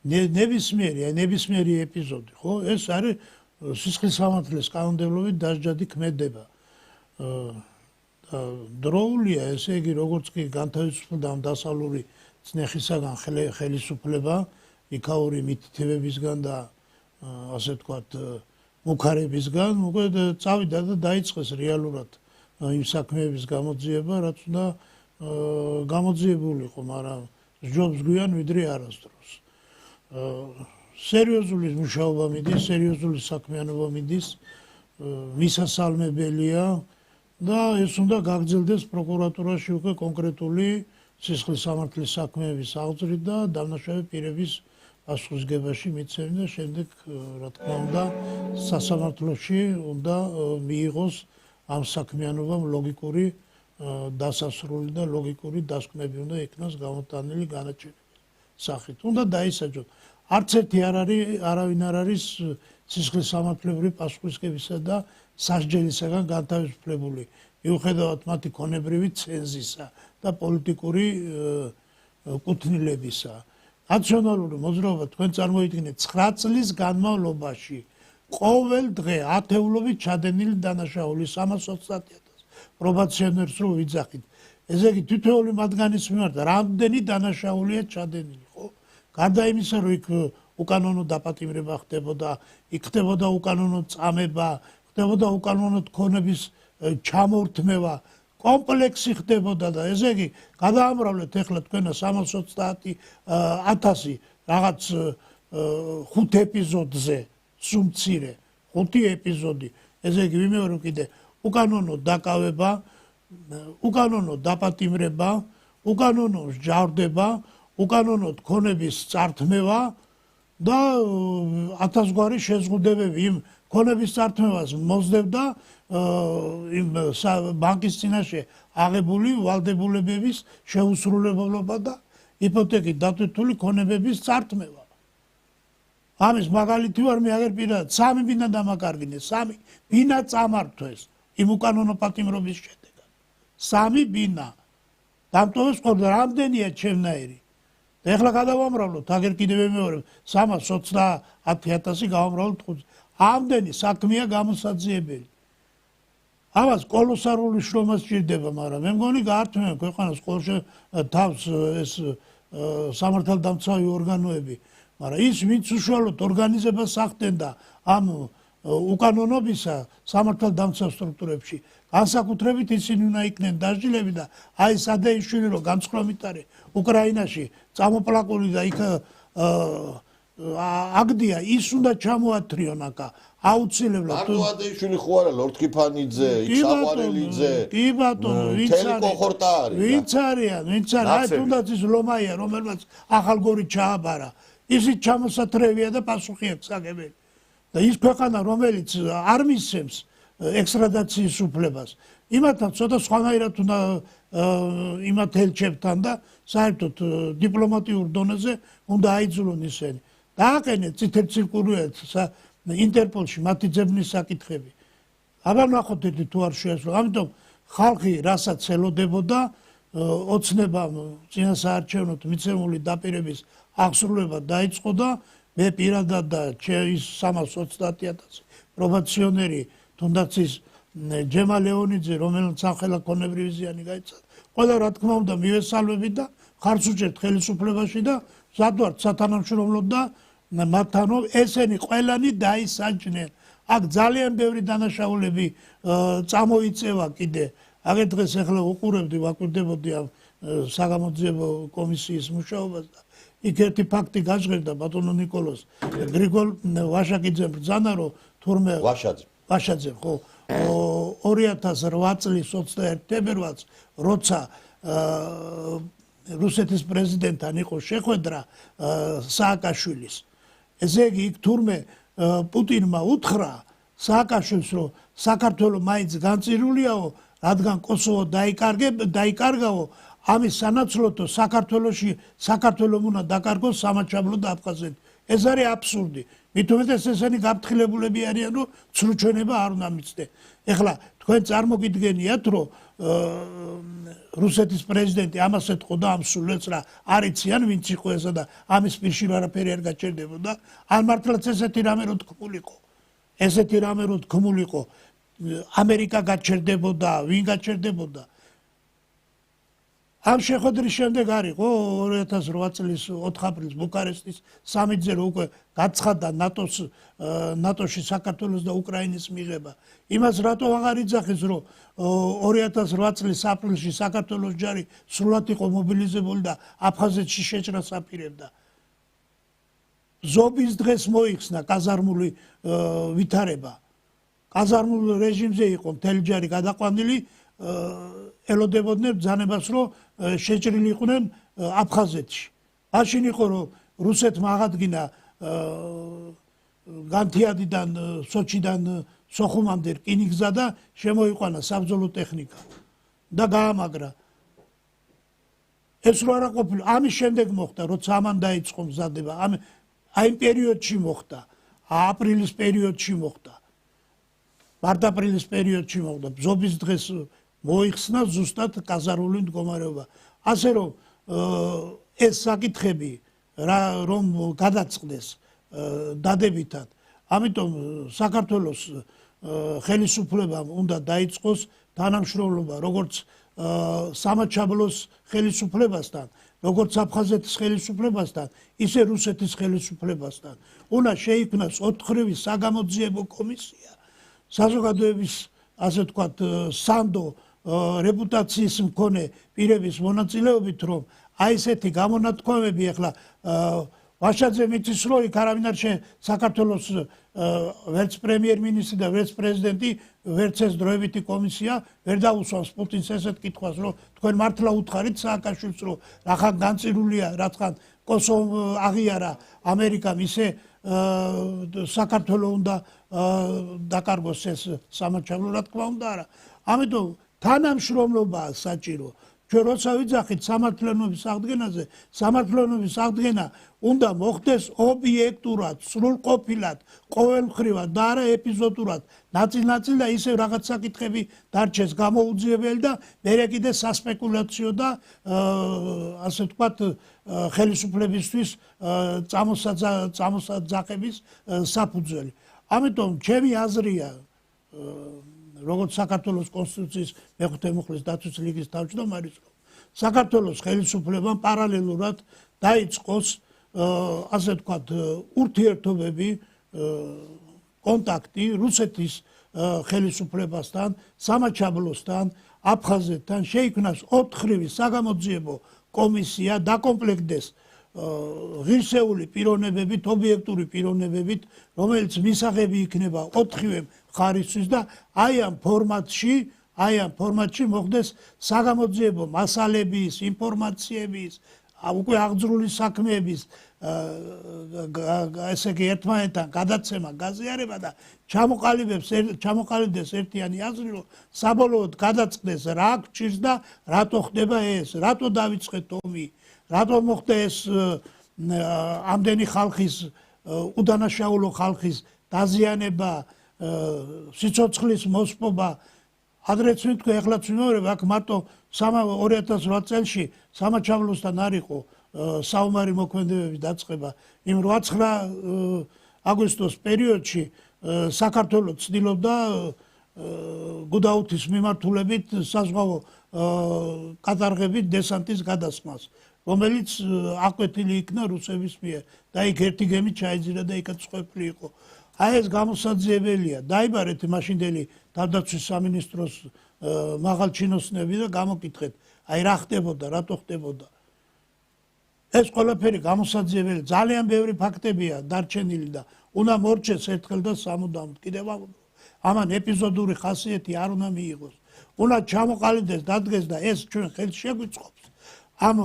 ნებისმიერი ეპიზოდი, ხო? ეს არის სისხლის სამართლის კანონმდებლობით დასჯადი ქმედება. დროულია, ესე იგი, როგორც კი განთავისუფლდა ამ დასავლური წნეხისაგან ხელისუფლება იქაური მითითებებისგან და ასე ვთქვათ მუქარებისგან უკვე წავიდა და დაიწყეს რეალურად იმ საქმეების გამოძიება, რაც უნდა გამოძიებულიყო, მაგრამ სჯობს გვიან ვიდრე არასდროს. სერიოზული მუშაობა მიდის, სერიოზული საქმიანობა მიდის, მისასალმებელია და ეს უნდა გაგრძელდეს პროკურატურაში უკვე კონკრეტული სისხლის სამართლის საქმეების აღძვრით და დამნაშავე პირების პასუხისგებაში მიცემი და შემდეგ რა თქმა უნდა სასამართლოში უნდა მიიღოს ამ საქმიანობამ ლოგიკური დასასრული და ლოგიკური დასკვნები უნდა იქნას გამოტანილი განაჩენების სახით. უნდა დაისაჯოთ. არც ერთი არავინ არ არის სისხლის სამართლებრივი პასუხისგებისა და სასჯელისაგან განთავისუფლებული მიუხედავად მათი ქონებრივი ცენზისა და პოლიტიკური კუთვნილებისა. ნაციონალური მოძრაობა თქვენ წარმოიდგინეთ 9 წლის განმავლობაში ყოველ დღე ათეულობით ჩადენილი დანაშაული 330,000 პრობაციონერს რო ვიძახით. ესე იგი თითოეული მათგანის მიმართ რამდენი დანაშაულია ჩადენილი, ხო? გარდა იმისა, რომ იქ უკანონო დაპატიმრება ხდებოდა, იქ ხდებოდა უკანონო წამება, ხდებოდა უკანონო ქონების ჩამორთმევა, კომპლექსი ხდებოდა და ესე იგი გადაამრავლეთ ახლა თქვენა 330,000 რაღაც 5 ეპიზოდზე, სუმცირე 5 ეპიზოდი. ესე იგი ვიმეორებ კიდე უკანონო დაკავება, უკანონო დაპატიმრება, უკანონო სჯავრდება, უკანონო ქონების წართმევა და 1000 გვარი შეზღუდებები იმ ქონების წართმევას მოსდევდა იმ ბანკის წინაშე აღებული ვალდებულებების შეუსრულებლობა და იპოთეკით დატვირთული ქონებების წართმევა. ამის მაგალითი ვარ მე აგერ პირადად 3 ბინა დამაკარგინეს, 3 ბინა წამართვეს იმ უკანონო პატიმრობის შედეგად. 3 ბინა დამტოვეს ყურდა რამდენია ჩემნაირი. ეხლა გადავამრავლოთ, აგერ კიდევ მეორე 330,000 გავამრავლოთ 5. ამდენი საქმეა გამოსაძიებელი. ამას კოლოსალური შრომა სჭირდება, მაგრამ მე მგონი გაართმევენ ქვეყანას ყოველ თავს ეს სამართალდამცავი ორგანოები, მაგრამ ის ვინც უშუალოდ ორგანიზებას ახდენდა ამ უკანონობისა სამართალდამცავ სტრუქტურებში, განსაკუთრებით ისინი უნდა იქნენ დასჯილები და აი სადეიშვილი რო განსხვავებით არის უკრაინაში წამოპლაკული და იქ აგდია ის უნდა ჩამოათრიონ აკა აუცილებლად მარტო ადეიშვილი ხო არა ლორდ კიფანიძე იქ საყვარელიძე კი ბატონო ვინც არის აი თუნდაც ის ლომაია რომელმაც ახალგორი ჩააბარა ისიც ჩამოსათრევია და პასუხი აქვს აგებელი და ის ქვეყანა რომელიც არ მისცემს ექსტრადაციის უფლებას იმათთან ცოტა სხვანაირად უნდა იმათ ელჩებთან და საერთოდ დიპლომატიურ დონეზე უნდა აიძულონ ისინი დააყენეთ წითელ ცირკულოებს ინტერპოლში მათი ძებნის საკითხები. აბა ნახოთ თუ არ შეასრულა. ამიტომ ხალხი რასაც ელოდებოდა ოცნებამ წინასაარჩევნოდ მიცემული დაპირების აღსრულება დაიწყო და მე პირადად და ის 330,000 პრობაციონერი თუნდაც ის ჯემა ლეონიძე, რომელიც სახელმწიფონებრივი ზიანი გაიცადა. ყველა რა თქმა უნდა მივესალმებით და ხარც უჭერთ ხელისუფლებაში და ზადვართ სათანამშრომლოდ და მათთანო ესენი ყველანი დაისაჯნენ. აქ ძალიან ბევრი დანაშაულები წამოიწევა კიდე. აგერ დღეს ახლა უყურებდი, ვაკვირდებოდი ამ საგამოძიებო კომისიის მუშაობას და იქ ერთი ფაქტი გაჟღერდა ბატონო ნიკოლოზ გრიგოლ ვაშაკიძემ ბრძანა რომ თურმე ვაშაძე ხო 2008 წლის 21 თებერვალს როცა რუსეთის პრეზიდენტთან იყო შეხვედრა სააკაშვილის ესე იგი იქ თურმე პუტინმა უთხრა სააკაშვილს რომ საქართველო მაინც განწირულიაო რადგან კოსოვო დაიკარგაო ამის სანაცვლოდო საქართველომ უნდა დაკარგოს სამაჩაბლო და აფხაზეთი. ეს არის აბსურდი. მით უმეტეს ესენი გაფრთხილებულები არიან, რომ ცრუჩვენება არ უნდა მიცდე. ეხლა თქვენ წარმოგიდგენიათ, რომ რუსეთის პრეზიდენტი ამას ეთყო და ამ სულელს რა არიციან, ვინც იყო ესა და ამის პირში არაფერი არ გაჩერდებოდა. ან მართლაც ესეთი რამე რო თქმულიყო. ესეთი რამე რო თქმულიყო, ამერიკა გაჩერდებოდა, ვინ გაჩერდებოდა? ამ შეხვედრის შემდეგ არისო 2008 წლის 4 აპრილს ბუქარესტის სამიტზე რო უკვე გაცხადდა ნატოში საქართველოს და უკრაინის მიღება. იმას რატო აღარ იძახეს რომ 2008 წლის აპრილში საქართველოს ჯარი სრულად იყო მობილიზებული და აფხაზეთში შეჭრას აპირებდა. ზობის დღეს მოიხსნა კაზარმული ვითარება. კაზარმულ რეჟიმზე იყო მთელი ჯარი გადაყვანილი ელოდებოდნენ ბრძანებას რომ შეჭრილი იყვნენ აფხაზეთში. მაშინ იყო რომ რუსეთმა აღადგინა განთიადიდან სოჩიდან სოხუმამდე რკინიგზა და შემოიყვანა საბრძოლო ტექნიკა და გაამაგრა. ეს რო არა ყოფილა, ამის შემდეგ მოხდა, როცა ამან დაიწყო მზადება. აი იმ პერიოდში მოხდა, აპრილის პერიოდში მოხდა. მარტ-აპრილის პერიოდში მოხდა. ბრძობის დღეს მოიხსნა ზუსტად კაზარული მდგომარეობა. ასე რომ ეს საკითხები რომ გადაწყდეს დადებითად, ამიტომ საქართველოს ხელისუფლებამ უნდა დაიწყოს თანამშრომლობა როგორც სამაჩაბლოს ხელისუფლებასთან, როგორც აფხაზეთის ხელისუფლებასთან, ისე რუსეთის ხელისუფლებასთან. უნდა შეიქმნას 4-ხრივი საგამოძიებო კომისია, საზოგადოების ასე ვთქვათ სანდო რეპუტაციის მქონე პირების მონაწილეობით, რომ აი ესეთი გამონათქვამები ახლა ვაშაძე მიწის რომ იქ არავინ არ საქართველოს ვერც პრემიერ-მინისტრი და ვერც პრეზიდენტი ვერც ეს დროებითი კომისია ვერ დაუსვამს პუტინს ესეთ კითხვას, რომ თქვენ მართლა უთხარით სააკაშვილს, რომ რახან განწირულია, რახან კოსოვო აღიარა ამერიკამ, ისე საქართველო უნდა დაკარგოს ეს სამაჩაბლო, რა თქმა უნდა არა. ამიტომ თანამშრომლობაა საჭირო. ჩვენ როცა ვიძახით სამართლიანობის აღდგენაზე, სამართლიანობის აღდგენა უნდა მოხდეს ობიექტურად, სრულყოფილად, ყოველმხრივად და არა ეპიზოდურად, ნაწილ-ნაწილ და ისე რაღაც საკითხები დარჩეს გამოუძიებელი და მერე კიდე სასპეკულაციო და ასე ვთქვათ ხელისუფლებისთვის წამოსაძახების საფუძველი. ამიტომ ჩემი აზრია როგორც საქართველოს კონსტიტუციის მეხუთე მუხლის დაცვის ლიგის თავმჯდომარის, რომ საქართველოს ხელისუფლებამ პარალელურად დაიწყოს ასე ვთქვათ ურთიერთობები, კონტაქტი რუსეთის ხელისუფლებასთან, სამაჩაბლოსთან, აფხაზეთთან, შეიქმნას 4-ხრივი საგამოძიებო კომისია, დაკომპლექტდეს ღირსეული პიროვნებებით, ობიექტური პიროვნებებით, რომელიც მისაღები იქნება 4-ივე მხარისთვის და აი ამ ფორმატში მოხდეს საგამოძიებო მასალების, ინფორმაციების, უკვე აღძრული საქმეების ესე იგი ერთმანეთთან გადაცემა, გაზიარება და ჩამოყალიბდეს ერთიანი აზრი, რომ საბოლოოდ გადაწყდეს რა გჭირს და რატო ხდება ეს, რატო დავიწყეთ ომი, რატო მოხდა ეს ამდენი ხალხის უდანაშაულო ხალხის დაზიანება, სიცოცხლის მოსპობა. ადრეც ვიტყვი, ახლაც ვიმეორებ, აქ მარტო 2008 წელში სამაჩაბლოსთან არ იყო საომარი მოქმედებების დაწყება. იმ 8-9 აგვისტოს პერიოდში საქართველო ცდილობდა გუდაუთის მიმართულებით საზღვაო კატარღებით დესანტის გადასხმას, რომელიც აკვეთილი იქნა რუსების მიერ და იქ ერთი გემი ჩაიძირა და იქაც ხვეფილი იყო. აი ეს გამოსაძიებელია. დაიბარეთ მაშინდელი თავდაცვის სამინისტროს მაღალჩინოსნები და გამოკითხეთ, აი რა ხდებოდა, რატო ხდებოდა. ეს ყველაფერი გამოსაძიებელი, ძალიან ბევრი ფაქტებია დარჩენილი და უნდა მორჩეს ერთხელ და სამუდამოდ. კიდევ ამან ეპიზოდური ხასიათი არ უნდა მიიღოს. უნდა ჩამოყალიბდეს, დადგეს და ეს ჩვენ ხელს შეგვიწყობს ამ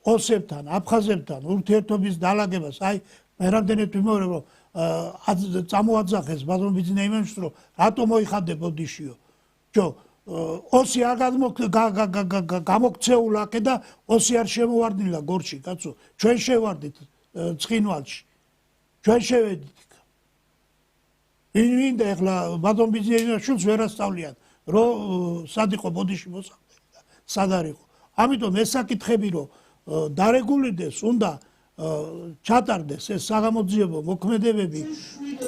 ოსებთან, აფხაზებთან ურთიერთობის დალაგებას. აი მე რამდენად ვიმეორებ, რომ წამოაძახეს ბატონ ბიძინა იმენს, რომ რატო მოიხადე ბოდიშიო. ჯო ოსი არ გამოქცეულა აქ და ოსი არ შემოვარდნილა გორში, კაცო. ჩვენ შევარდით ცხინვალში. ჩვენ შევედით. ვინდა ეხლა ბატონ ბიძინა შულს ვერ ასწავლიან, რომ სად იყო ბოდიში მოსახლე და სად არ იყო. ამიტომ ეს საკითხები რომ დარეგულირდეს, უნდა ჩატარდეს ეს საგამოძიებო მოქმედებები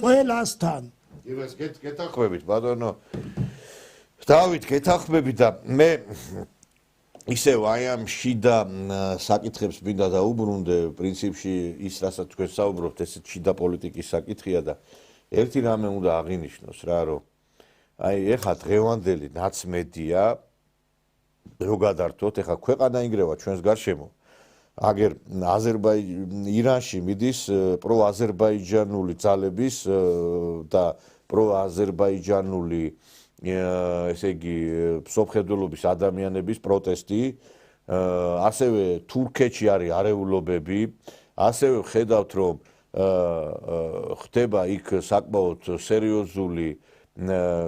ყველასთან. ივეს გეთანხმებით ბატონო დავით, გეთანხმებით და მე ისევ აი ამ შიდა საკითხებს მინდა დაუბრუნდე, პრინციპში ის რასაც თქვენ საუბრობთ, ეს შიდა პოლიტიკის საკითხია და ერთი რამე უნდა აღინიშნოს რა, რომ აი ეხლა დღევანდელი ნაცმედია რო გადართოთ, ეხლა ქვეყანა ინგრევა ჩვენს გარშემო. აგერ ირანში მიდის პროაზერბაიჯანული ძალების და პროაზერბაიჯანული ესე იგი სოფხედულობის ადამიანების პროტესტი, ასევე თურქეთში არის არეულობები, ასევე ხედავთ რომ ხდება იქ საკმაოდ სერიოზული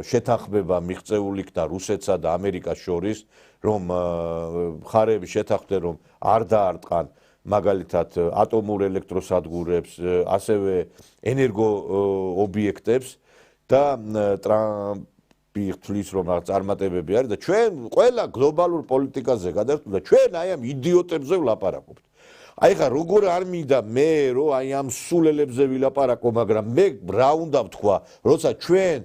შეთანხმება მიღწეული იქნა რუსეთსა და ამერიკას შორის, რომ მხარეები შეთანხმდნენ, რომ არ დაარტყან მაგალითად ატომურ ელექტროსადგურებს, ასევე ენერგო ობიექტებს და ტრამპი თვლის რომ რაღაც წარმატებები არის და ჩვენ ყველა გლობალურ პოლიტიკაზე გადავწყვეტ და ჩვენ აი ამ იდიოტებზე ვლაპარაკობთ. აი ხა როგორ არ მინდა მე რომ აი ამ სულელებზე ვილაპარაკო, მაგრამ მე რა უნდა ვთქვა, როცა ჩვენ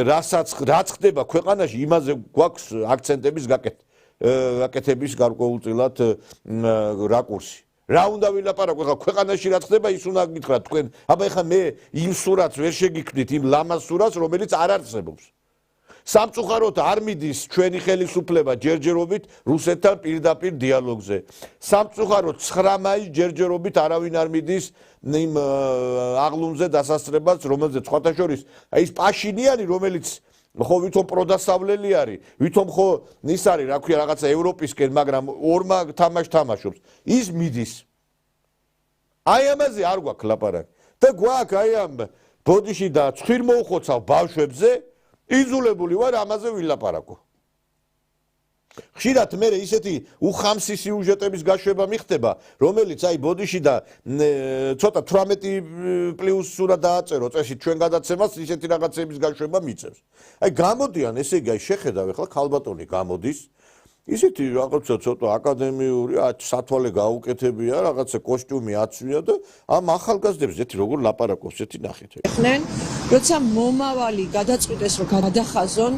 რაც ხდება ქვეყანაში, იმაზე გვაქვს აქცენტების გაკეთების გარკვეულწილად რაკურსი. რა უნდა ვილაპარაკო, ხა ქვეყანაში რაც ხდება, ის უნდა გითხრათ თქვენ. აბა ხა მე იმ სურათს ვერ შეგიქმნით, იმ ლამაზ სურათს, რომელიც არ არსებობს. სამწუხაროდ არ მიდის ჩვენი ხელისუფლება ჯერჯერობით რუსეთთან პირდაპირ დიალოგზე. სამწუხაროდ 9 მაისს ჯერჯერობით არავინ არ მიდის იმ აღლუმზე დასასწრებას, რომელზეც სხვათა შორის აი ეს პაშინიანი, რომელიც ხო ვითომ პროდასავლელი არის, ვითომ ხო ის არის, რა ქვია, რაღაცა ევროპისკენ, მაგრამ ორმა თამაშობს. ის მიდის. აი ამაზე არ გვაქვს ლაპარაკი. და გვაქვს აი ამ ბოდიში და ცხვირ მოუხოცავ ბავშვებზე იზოლებული ვარ ამაზე ვილაპარაკო. ხშირად მე ისეთი უხამსი სიუჟეტების გაშვება მიხდება, რომელიც აი ბოდიში და ცოტა 18 პლუს სურა დააწერო წესით ჩვენ გადაცემას ისეთი რაღაცების გაშვება მიწევს. აი გამოდიან, ესე იგი, აი შეხედავ ახლა ქალბატონი გამოდის, ისეთი რაღაცა ცოტა აკადემიური, სათვალე გაუკეთებია, რაღაცა კოსტიუმი აცვია და ამ ახალგაზრდებს ზეთი როგორ ლაპარაკობს, ზეთი ნახეთ. ხნენ, როცა მომავალი გადაწყვიტეს რომ გადახაზონ,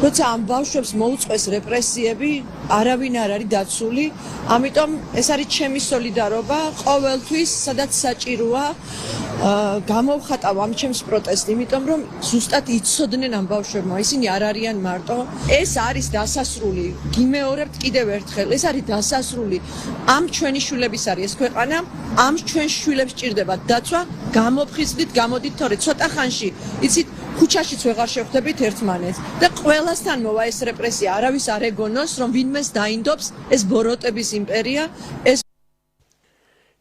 როცა ამ ბავშვებს მოუწყვეს რეპრესიები, არავინ არ არის დაცული, ამიტომ ეს არის ჩემი სოლიდარობა ყოველთვის, სადაც საჭიროა გამოვხატავ ამ ჩემს პროტესტს, იმიტომ რომ ზუსტად იცოდნენ ამ ბავშვებმა, ისინი არ არიან მარტო. ეს არის დასასრული, გიმეორებთ კიდევ ერთხელ, ეს არის დასასრული. ამ ჩვენი შვილების არის ეს ქვეყანა, ამ ჩვენ შვილებს ჭირდება დაცვა, გამოფხიზლით, გამოდით, თორე ცოტა ხანში, იცით, ქუჩაშიც ვეღარ შევხვდებით ერთმანეთს და ყველასთან მოვა ეს რეპრესია, არავის არ ეგონოს, რომ ვინმეს დაინდობს ეს ბოროტების იმპერია, ეს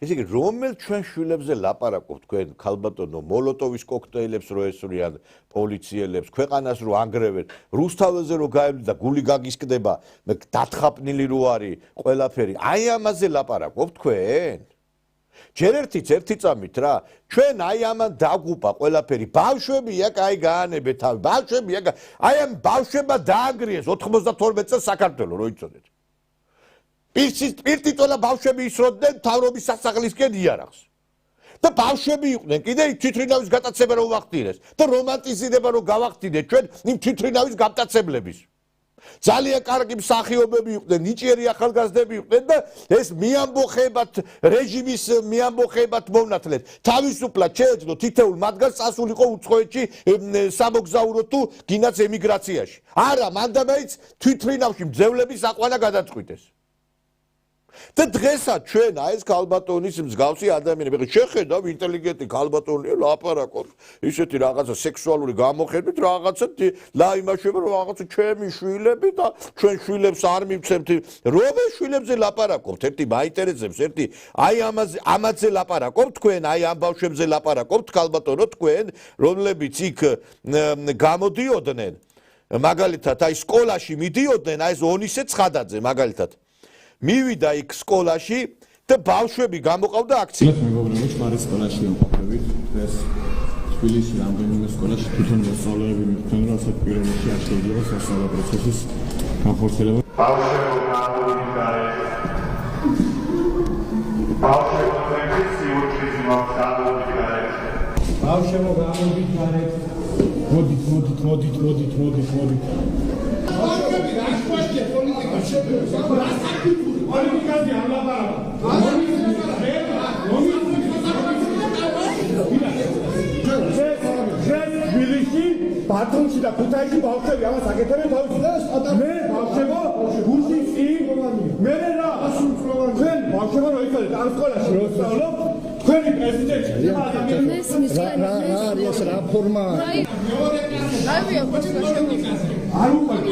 ესე იგი, რომელ ჩვენ შვილებზე ლაპარაკობთ თქვენ, ქალბატონო, მოლოტოვის კოქტეილებს რო ესვრიან პოლიციელებს, ქვეყანას რო ანგრევენ, რუსთაველზე რო გაევლი და გული გაგისკდება, დათხაპნილი რო არის ყველაფერი. აი ამაზე ლაპარაკობთ თქვენ? ჯერ ერთი წამით რა, ჩვენ აი ამან დაგუპა ყველაფერი. ბავშვები აქ აი გაანებეთ თავი. ბავშვები აქ აი ამ ბავშვებმა დაანგრიეს 92 წელს საქართველო, რო იცოდეთ. პირთითოლა ბავშვები ისროდნენ მთავრობის სასახლისკენ იარაღს. და ბავშვები იყვნენ კიდე თვითრინავის გატაცება რომ ვახტირეს და რომანტიზირება რომ გავახტირეთ ჩვენ იმ თვითრინავის გამტაცებლების ძალიან კარგი მსახიობები იყვნენ ნიჭიერი ახალგაზრდები იყვნენ და ეს მიამბოხებათ რეჟიმის მიამბოხებათ მომნათლეთ თავისუფლად შეეძლო თითოეულ მათგანს წასულიყო უცხოეთში სამოგზაურო თუ გინაც ემიგრაციაში არა მანდა მაინც თვითრინავში მძევლების აყვანა გადაწყვიტეს და დღესაც ჩვენ აი ეს ქალბატონის მსგავსი ადამიანები შეხედავ ინტელიგენტი ქალბატონია ლაპარაკობს ისეთი რაღაცა სექსუალური გამოხებით რაღაცა იმაშება რომ რაღაცა ჩემი შვილები და ჩვენ შვილებს არ მივცემთ რომელ შვილებზე ლაპარაკობთ ერთი მაინტერესებს ერთი აი ამაზე ლაპარაკობთ თქვენ აი ამ ბავშვებზე ლაპარაკობთ ქალბატონო თქვენ რომლებიც იქ გამოდიოდნენ მაგალითად აი სკოლაში მიდიოდნენ აი ეს ონისე ცხადაძე მაგალითად მივიდა იქ სკოლაში და ბავშვები გამოყავდა აქციით. მეგობრებო, ჩვენი სკოლაში ვიმყოფებით. ეს თბილისში რამდენიმე სკოლაში თვითონ მოსწავლეები მიხვდნენ, რომ ასეთ პირობებში არ შეიძლება სასწავლო პროცესის განხორციელება. ბავშვებო, გამოვიდეთ. ბავშვებო, თქვენი სიუჟეტი გამოვიდეთ. ბავშვებო, გამოვიდეთ. მოდით. ბავშვები, რა შეგვაშია პოლიტიკაში? პოლიტიკაზე არ ლაპარაკობ. თბილისში, ბათუმში და ქუთაისში ბავშვები ამას აკეთებენ თავისუფლად. მე ბავშვებო, გუშინ კი მე რა თქვენ ბავშვებო რო იქნებით ამ სკოლაში რო სწავლობ, თქვენი პრეზიდენტი რა არის რა ფორმა რაია ბოჭკაში არ უყურებ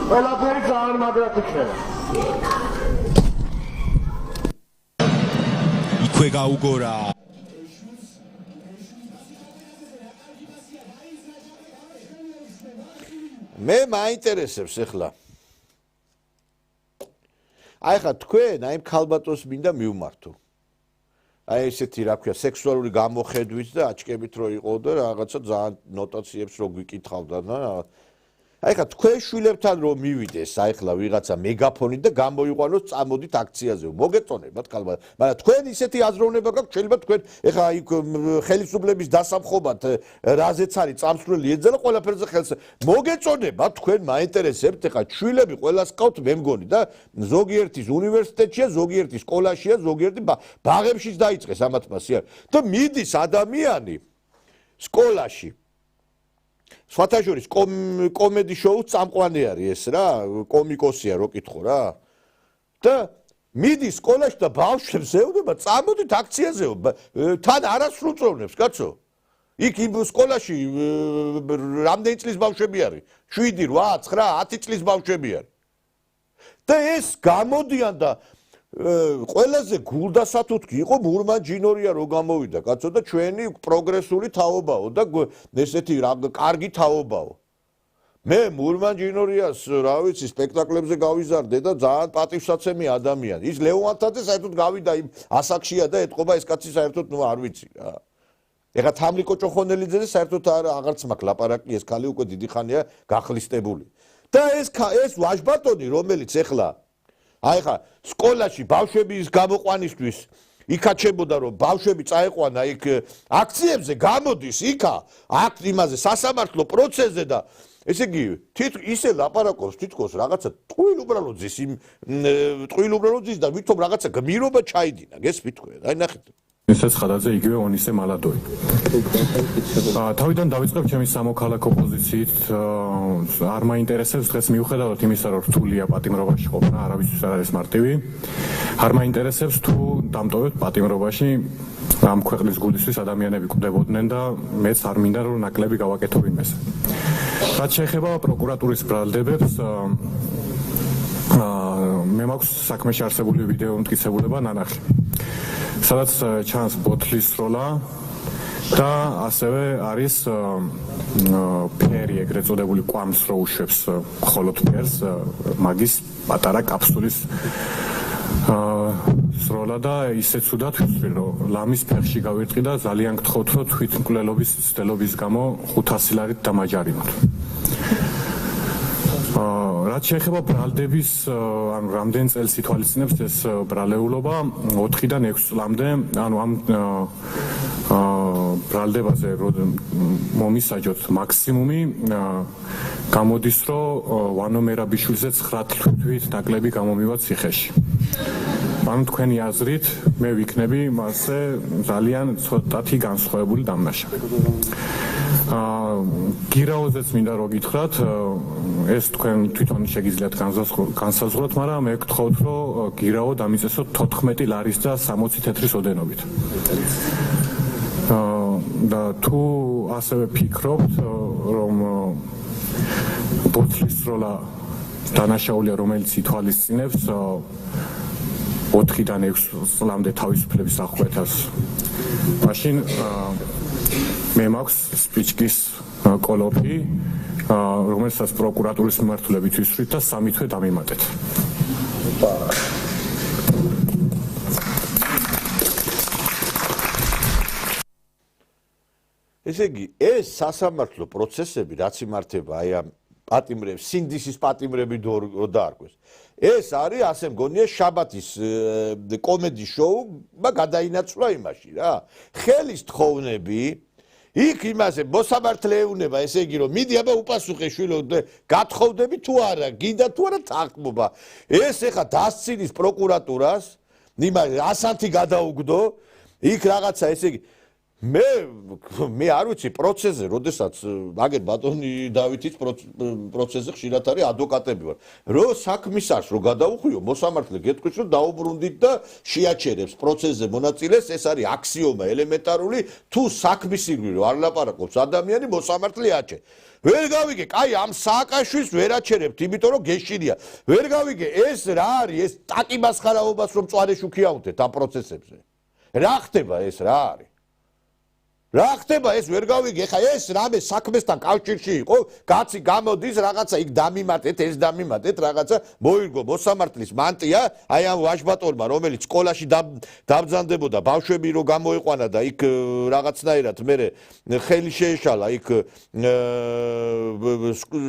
ყველაფერი ძალიან მაგრად იქნება. იქვე გაუგორა მე მაინტერესებს ახლა აი ხა თქვენ აი ქალბატონს მინდა მივმართო აი ესეთი რა ქვია სექსუალური გამოხედვით და აჭკებით რო იყო და რაღაცა ძალიან ნოტაციებს რო გვიკითხავდა და აი ხა თქვენ შვილებთან რომ მივიდეს აი ხლა ვიღაცა მეგაფონი და გამოიყვანოს წამოდით აქციაზე მოგეწონებათ ქალბატონს მაგრამ თქვენ ისეთი აზროვნება გაქვთ შეიძლება თქვენ ეხლა აი ხელისუფლების დასამხობად რაზეც არის წამსვლელი ეძალა ყველაფერზე ხელს მოგეწონებათ თქვენ მაინტერესებთ ეხლა შვილები ყველას ყავთ მე მგონი და ზოგიერთის უნივერსიტეტშია ზოგიერთი სკოლაშია ზოგიერთი ბაღებშიც დაიწყეს ამათ მასია და მიდის ადამიანი სკოლაში სხვათა შორის კომედი შოუს წამყვანი არის ეს რა კომიკოსია რო კითხო რა და მიდის სკოლაში და ბავშვებს ეუბნება წამოდით აქციაზეო თან არასრულ წოვნებს კაცო იქ იმ სკოლაში რამდენი წლის ბავშვები არის 7 8 9 10 წლის ბავშვები არის და ეს გამოდიან და ყველაზე გულდასათუთქი იყო მურმან ჯინორია რო გამოვიდა კაცო და ჩვენი პროგრესული თაობაო და ესეთი კარგი თაობაო მე მურმან ჯინორიას რა ვიცი სპექტაკლებზე გავიზარდე და ძალიან პატივსაცემი ადამიანი ის ლეონტაძე საერთოდ გავიდა იმ ასაკშია და ეთყობა ეს კაცი საერთოდ ნუ არ ვიცი რა ეხა თამლიკო ჭოხონელიძეზე საერთოდ აღარც მაქვს ლაპარაკი ეს ქალი უკვე დიდი ხანია გახლისტებული და ეს ვაჟბატონი რომელიც ეხლა აი ხა სკოლაში ბავშვების გამოყვანისთვის იქაჩებოდა რომ ბავშვები წაეყვანა იქ აქციებზე გამოდის იქა აქ იმაზე სასამართლო პროცესზე და ესე იგი ისე ლაპარაკობს თითქოს რაღაცა ტყუილ უბრალოძის და ვითომ რაღაცა გმირობა ჩაიდინა გესმით თქვენ აი ნახეთ ესაც ხადაძე იგივე ონისე მალადოი. თავიდან დავიწყებ ჩემი სამოქალაქო პოზიციით არ მაინტერესებს დღეს მიუხედავად იმისა რომ რთულია პატიმრობაში ყოფნა არავისთვის არ არის მარტივი არ მაინტერესებს თუ დამტოვებთ პატიმრობაში ამ ქვეყნის გულისთვის ადამიანები კვდებოდნენ და მეც არ მინდა რომ ნაკლები გავაკეთო ვინმეს. რაც შეეხება პროკურატურის ბრალდებებს მე მაქვს საქმეში არსებული ვიდეო მტკიცებულება ნანახი. სადაც ჩანს ბოთლის სროლა და ასევე არის ფერი, ეგრეთ წოდებული კვამს რო უშვებს მხოლოდ ფერს, მაგის პატარა კაფსულის სროლა და ისეც უდათ ვთვლი, რომ ლამის ფეხში გავირტყი და ძალიან გთხოვთ, რომ თვითმკვლელობის ცდელობის გამო 500 ლარით დამაჯარიმოთ. რაც შეეხება ბრალდების, ანუ რამდენ წელს ითვალისწინებს ეს ბრალეულობა 4-დან 6 წლამდე, ანუ ამ ბრალდებაზე მომისაჯოთ მაქსიმუმი გამოდის, რომ ვანო მერაბიშვილზე 9 თვით ნაკლები გამომივათ ციხეში. ანუ თქვენი აზრით მე ვიქნები მასზე ძალიან ცოტათი განსხვავებული დამნაშავე. გირაოზეც მინდა რომ გითხრათ, ეს თქვენ თვითონ შეგიძლიათ განსაზღვროთ, მაგრამ მე გთხოვთ, რომ გირაო დამიწესოთ 14 ლარის და 60 თეთრის ოდენობით. და თუ ასევე ფიქრობთ, რომ ბოთლის სროლა დანაშაულია, რომელიც ითვალისწინებს 4-დან 6 წლამდე თავისუფლების აღკვეთას, მაშინ მე მაქვს სპიჩკის კოლოფი, რომელსაც პროკურატურის მიმართულებით ვისვრით და 3 თვე დამიმატეთ. ესე იგი, ეს სასამართლო პროცესები, რაც იმართება აი ამ პატიმრებს, სინდისის პატიმრები დაარქვეს. ეს არის, ასე მგონია, შაბათის კომედის შოუ გადაინაცვლა იმაში რა. ხელის თხოვნები იქ იმაზე მოსამართლე ეუნება, ესე იგი, რომ მიდი აბა უპასუხე შვილო, გათხოვდები თუ არა, გინდა თუ არა თანხმობა. ეს ეხა დასცინის პროკურატურას, ასანთი გადაუგდო, იქ რაღაცა, ესე იგი, მე არ ვიცი პროცესზე, როდესაც აგერ ბატონი დავითის პროცესზე ხშირად არის ადვოკატები ვარ. რო საქმის არს რო გადაუხვიო, მოსამართლე გეტყვის, რომ დაუბრუნდით და შეაჩერებს პროცესზე მონაწილეს, ეს არის აქსიომა ელემენტარული, თუ საქმის ირგვლივ რო არ ლაპარაკობს ადამიანი, მოსამართლე აჩე. ვერ გავიგე, კაი, ამ სააკაშვილს ვერ აჩერებთ, იმიტომ რომ გეშინია. ვერ გავიგე, ეს რა არის, ეს ტაკიბასხარაობას რომ მწვანე შუქი აუნდეთ ამ პროცესებზე. რა ხდება ეს, რა არის? რა ხდება ეს ვერ გავიგე, ხა ეს რამე საქმესთან კავშირში იყო, კაცი გამოდის რაღაცა იქ დამიმატეთ, ეს დამიმატეთ, რაღაცა მოირგო მოსამართლის მანტია, აი ამ ვაჟბატონმა, რომელიც სკოლაში დამბრძანდებოდა, ბავშვები რო გამოიყვანა და იქ რაღაცნაირად მე ხელი შეეშალა იქ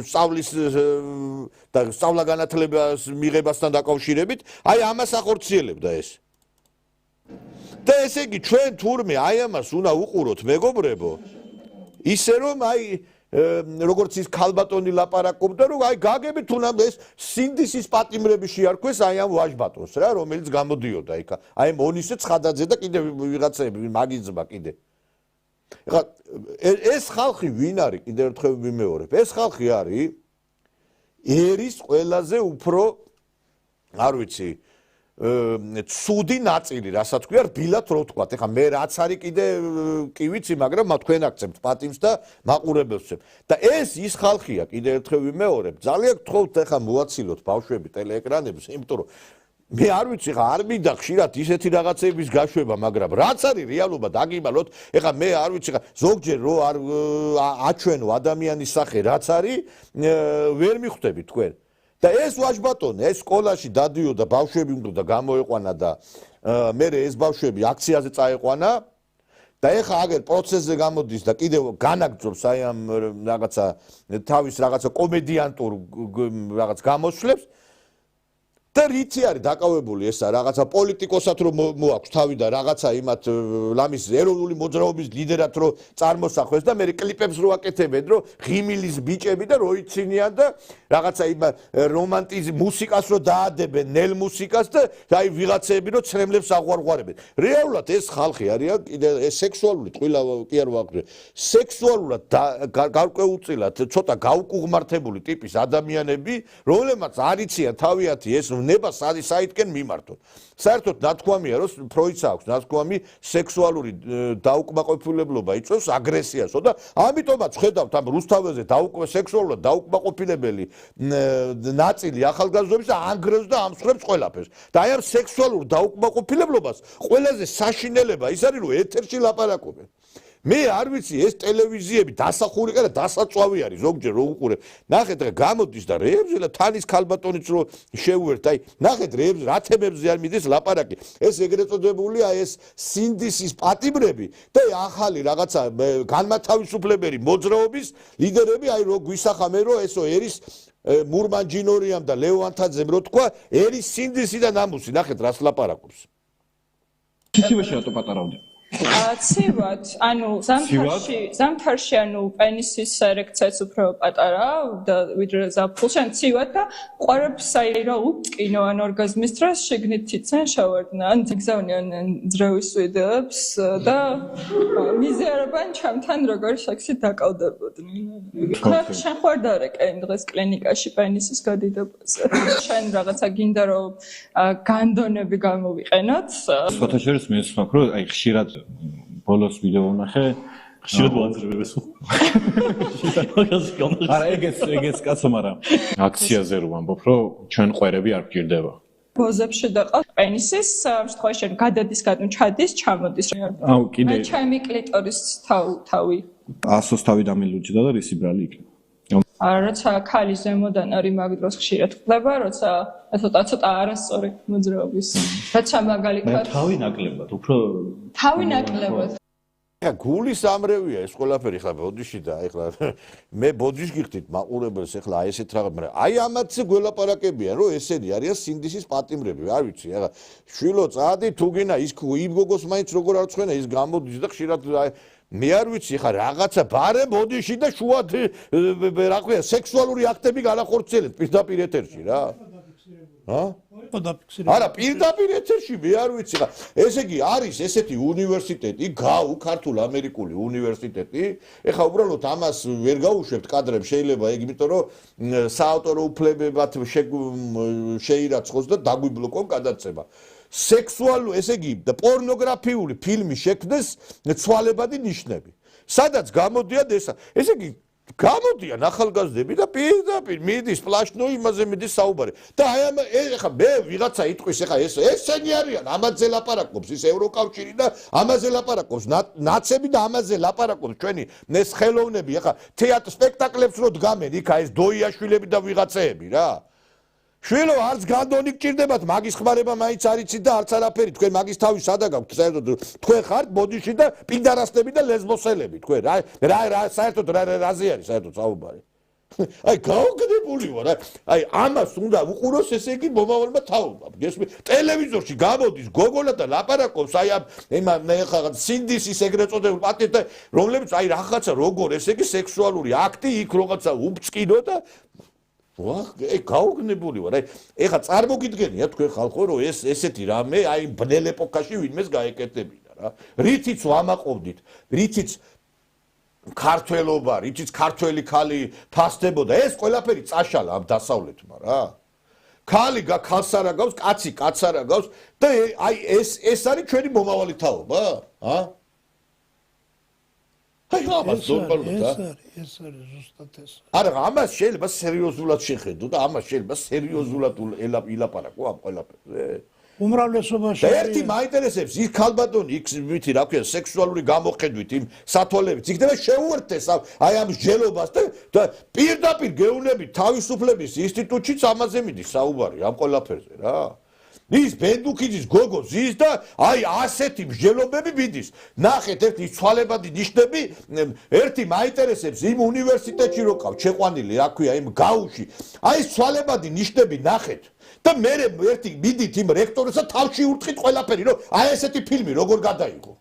სწავლის და სწავლა-განათლებას მიღებასთან დაკავშირებით, აი ამას ახორციელებდა ეს. და ესე იგი ჩვენ თურმე აი ამას უნდა უყუროთ მეგობრებო, ისე რომ აი როგორც ის ქალბატონი ლაპარაკობდა, რომ აი გაგებით თუნდაც ეს სინდისის პატიმრები შეარქვეს აი ამ ვაჟბატონს რა, რომელიც გამოდიოდა იქ. აი მონისე ცხადაძე და კიდე ვიღაცები მაგიძმა კიდე. ეხლა ეს ხალხი ვინ არის, კიდევ ერთხელ ვიმეორებ, ეს ხალხი არის ერის ყველაზე უფრო არ ვიცი ცუდი ნაწილი, რასაც ქვია, რბილად რო ვთქვათ. ეხლა მე რაც არის კიდე კი ვიცი, მაგრამ თქვენ აქცევთ პატიმს და მაყურებელს. და ეს ის ხალხია, კიდე ერთხელ ვიმეორებ, ძალიან გთხოვთ ეხლა მოაცილოთ ბავშვები ტელეეკრანებს, იმიტომ რომ მე არ ვიცი, ხა არ მინდა ხშირად ისეთი რაღაცების გაშვება, მაგრამ რაც არის რეალობა დაგიმალოთ, ეხლა მე არ ვიცი, ხა ზოგჯერ რო არ აჩვენო ადამიანის სახე, რაც არის, ვერ მიხვდები თქვენ. და ეს ვაჟბატონი, ეს სკოლაში დადიოდა, ბავშვები უნდა გამოიყვანა და მე ეს ბავშვები აქციაზე წაიყვანა და ეხა აგერ პროცესზე გამოდის და კიდევ განაგძობს აი ამ რაღაცა თავის რაღაცა კომედიანტურ რაღაც გამოსვლებს და რითი არის დაკავებული ესა რაღაცა პოლიტიკოსად რომ მოაქვს თავი და რაღაცა იმათ ლამის ეროვნული მოძრაობის ლიდერად რომ წარმოსახვეს და მე კლიპებს რო აკეთებენ რომ ღიმილის ბიჭები და როიცინიან და რაღაცა იმ რომანტიზმ მუსიკას რო დაადებენ ნელ მუსიკას და აი ვიღაცები რო ცრემლებს აღვარღვარებენ რეალურად ეს ხალხი არიან კიდე ეს სექსუალური ტყილა კი არ ვაკრე სექსუალურად გარკვეულწილად ცოტა გაუკუღმართებული ტიპის ადამიანები რომლებმაც არიციან თავიანთი ეს ნება საითკენ მიმართონ. საერთოდ ნათქვამია, რომ ფროიდს აქვს ნათქვამი სექსუალური დაუკმაყოფილებლობა იწვევს აგრესიასო და ამიტომაც ხედავთ ამ რუსთაველზე სექსუალურად დაუკმაყოფილებელი ნაწილი ახალგაზრდობის და ანგრევს და ამსხვრევს ყველაფერს. და აი ამ სექსუალურ დაუკმაყოფილებლობას ყველაზე საშინელება ის არის, რომ ეთერში ლაპარაკობენ. მე არ ვიცი ეს ტელევიზიები დასახური და დასაწვავი არის ზოგჯერ რო უყურებ. ნახეთ რა გამოდის და რეებზე და თანის ქალბატონიც რო შეუერთ. აი ნახეთ რეებზე რა თემებზე არ მიდის ლაპარაკი. ეს ეგრეთ წოდებულია ეს სინდისის პატიმრები და ახალი რაღაცა განმათავისუფლებელი მოძრაობის ლიდერები აი რო გვისახა მე რომ ესო ერის მურმანჯინორიამ და ლევანთაძემ რო თქვა ერის სინდისი და ნამუსი. ნახეთ რას λაპარაკობს. ცივაში რატო პატარავდი? ცივად, ანუ ზამთარში ანუ პენისის ერექციაც უფრო პატარა და ვიდრე ზაფხულში ან ცივად და ყვარებს აი რა უკტკინო ან ორგაზმის დროს შიგნით იცენ შავარდნა ან ზიგზავნიან ძრევის ვიდეოებს და მიზერებან ჩემთან როგორ შექსი დაკავდებოდნენ. შენ ხარ დარეკე იმ დღეს კლინიკაში პენისის გადიდებაზე. შენ რაღაცა გინდა რომ განდონები გამოვიყენოთ? ფოტოშერს მისვაქ რომ აი ხშირად ბოლოს ვიდეო ვნახე ხშირად ვაძრებებს არა ეგეც კაცო მაგრამ აქციაზე რომ ამბობ რომ ჩვენ ყვერები არ გჭირდება ბოზებში დაყავ პენისის შემთხვევაში გადადის გადმო ჩადის ჩამოდის აუ კიდე ჩემი კლიტორის თავი ასოს თავი დამილუჭდა და რისი ბრალი იქნება როცა ქალი ზემოდან არის მაგ დროს ხშირად ხდება როცა ცოტა არასწორი მოძრაობის რაცა მაგალითად თავი ნაკლებად უფრო თავი ნაკლებად ეხა გულის ამრევია ეს ყველაფერი ხა ბოდიში და ეხლა მე ბოდიშ გიხდით მაყურებელს ეხლა აი ესეთ რაღაც მაგრამ აი ამათზე გველაპარაკებიან რომ ესენი არიან სინდისის პატიმრები არ ვიცი ეხლა შვილო წადი თუ გინა ის იმ გოგოს მაინც როგორ არ ცხენა ის გამოდის და ხშირად მე არ ვიცი ხა რაღაცა ბარე ბოდიში და შუად რა ქვია სექსუალური აქტები განახორციელეთ პირდაპირ ეთერში რა არა პირდაპირ ეთერში მე არ ვიცი ხა ესე იგი არის ესეთი უნივერსიტეტი გაუ ქართულ ამერიკული უნივერსიტეტი ეხა უბრალოდ ამას ვერ გაუშვებთ კადრებს შეიძლება ეგ იმიტომ რომ საავტორო უფლებებად შეირაცხოს და დაგვიბლოკონ გადაცემა სექსუალური ესე იგი პორნოგრაფიული ფილმი შექმნეს ცვალებადი ნიშნები სადაც გამოდიან ესე იგი გამოდიან ახალგაზრდები და პირდაპირ მიდის პლაშნო იმაზე მიდის საუბარი და აი ამ ეხა მე ვიღაცა იტყვის ეხა ესენი არიან ამაზე ლაპარაკობს ის ევროკავშირი და ამაზე ლაპარაკობს ნაცები და ამაზე ლაპარაკობს ჩვენი ეს ხელოვნები ეხა თეატრ სპექტაკლებს რო დგამენ იქა ეს დოიაშვილები და ვიღაცეები რა შვილო არც განდონი გჭირდებათ მაგის ხმარება მაინც არ იცით და არც არაფერი თქვენ მაგის თავი სადა გაქვთ საერთოდ თქვენ ხართ ბოდიში და პიდარასტები და ლესბოსელები თქვენ რა საერთოდ რაზე არის საერთოდ საუბარი აი გაუგდებული ვარ აი ამას უნდა უყუროს ესე იგი მომავალმა თაობა გესმი ტელევიზორში გამოდის გოგონა და ლაპარაკობს აი ამ ხა სინდისის ეგრეთ წოდებულ პატიმრებს რომლებიც აი რაღაცა როგორ ესე იგი სექსუალური აქტი იქ რაღაცა უბწკინო და აი გაუგნებული ვარ აი ეხა წარმოგიდგენია თქვენ ხალხო რომ ესეთი რამე აი ბნელ ეპოქაში ვინმეს გაეკეთებინა რა რითიც ვამაყობდით რითიც ქართველობა რითიც ქართველი ქალი ფასდებოდა ეს ყველაფერი წაშალა ამ დასავლეთმა რა ქალი ქალს არ აგავს კაცი კაცს არ აგავს და აი ეს არის ჩვენი მომავალი თაობა აი ამას ზოგადად ეს არის ზუსტად ეს არა ამას შეიძლება სერიოზულად შეხედო და ამას შეიძლება სერიოზულად ილაპარაკო ამ ყველაფერზე უმრავლესობაში ერთი მაინტერესებს ის ქალბატონი იქ ვითი რა ქვია სექსუალური გამოხედვით იმ სათვალებით იქნება შეუერთდეს აი ამ მსჯელობას და პირდაპირ გეუნებით თავისუფლების ინსტიტუტშიც ამაზე მიდის საუბარი ამ ყველაფერზე რა ის ბენდუქიძის გოგო ზის და აი ასეთი მსჯელობები მიდის ნახეთ ერთი ცვალებადი ნიშნები ერთი მაინტერესებს იმ უნივერსიტეტში რო ყავ შეყვანილი რა ქვია იმ გაუში აი ცვალებადი ნიშნები ნახეთ და მე ერთი მიდით იმ რექტორსა თავში ურტყით ყველაფერი რომ აი ესეთი ფილმი როგორ გადაიღო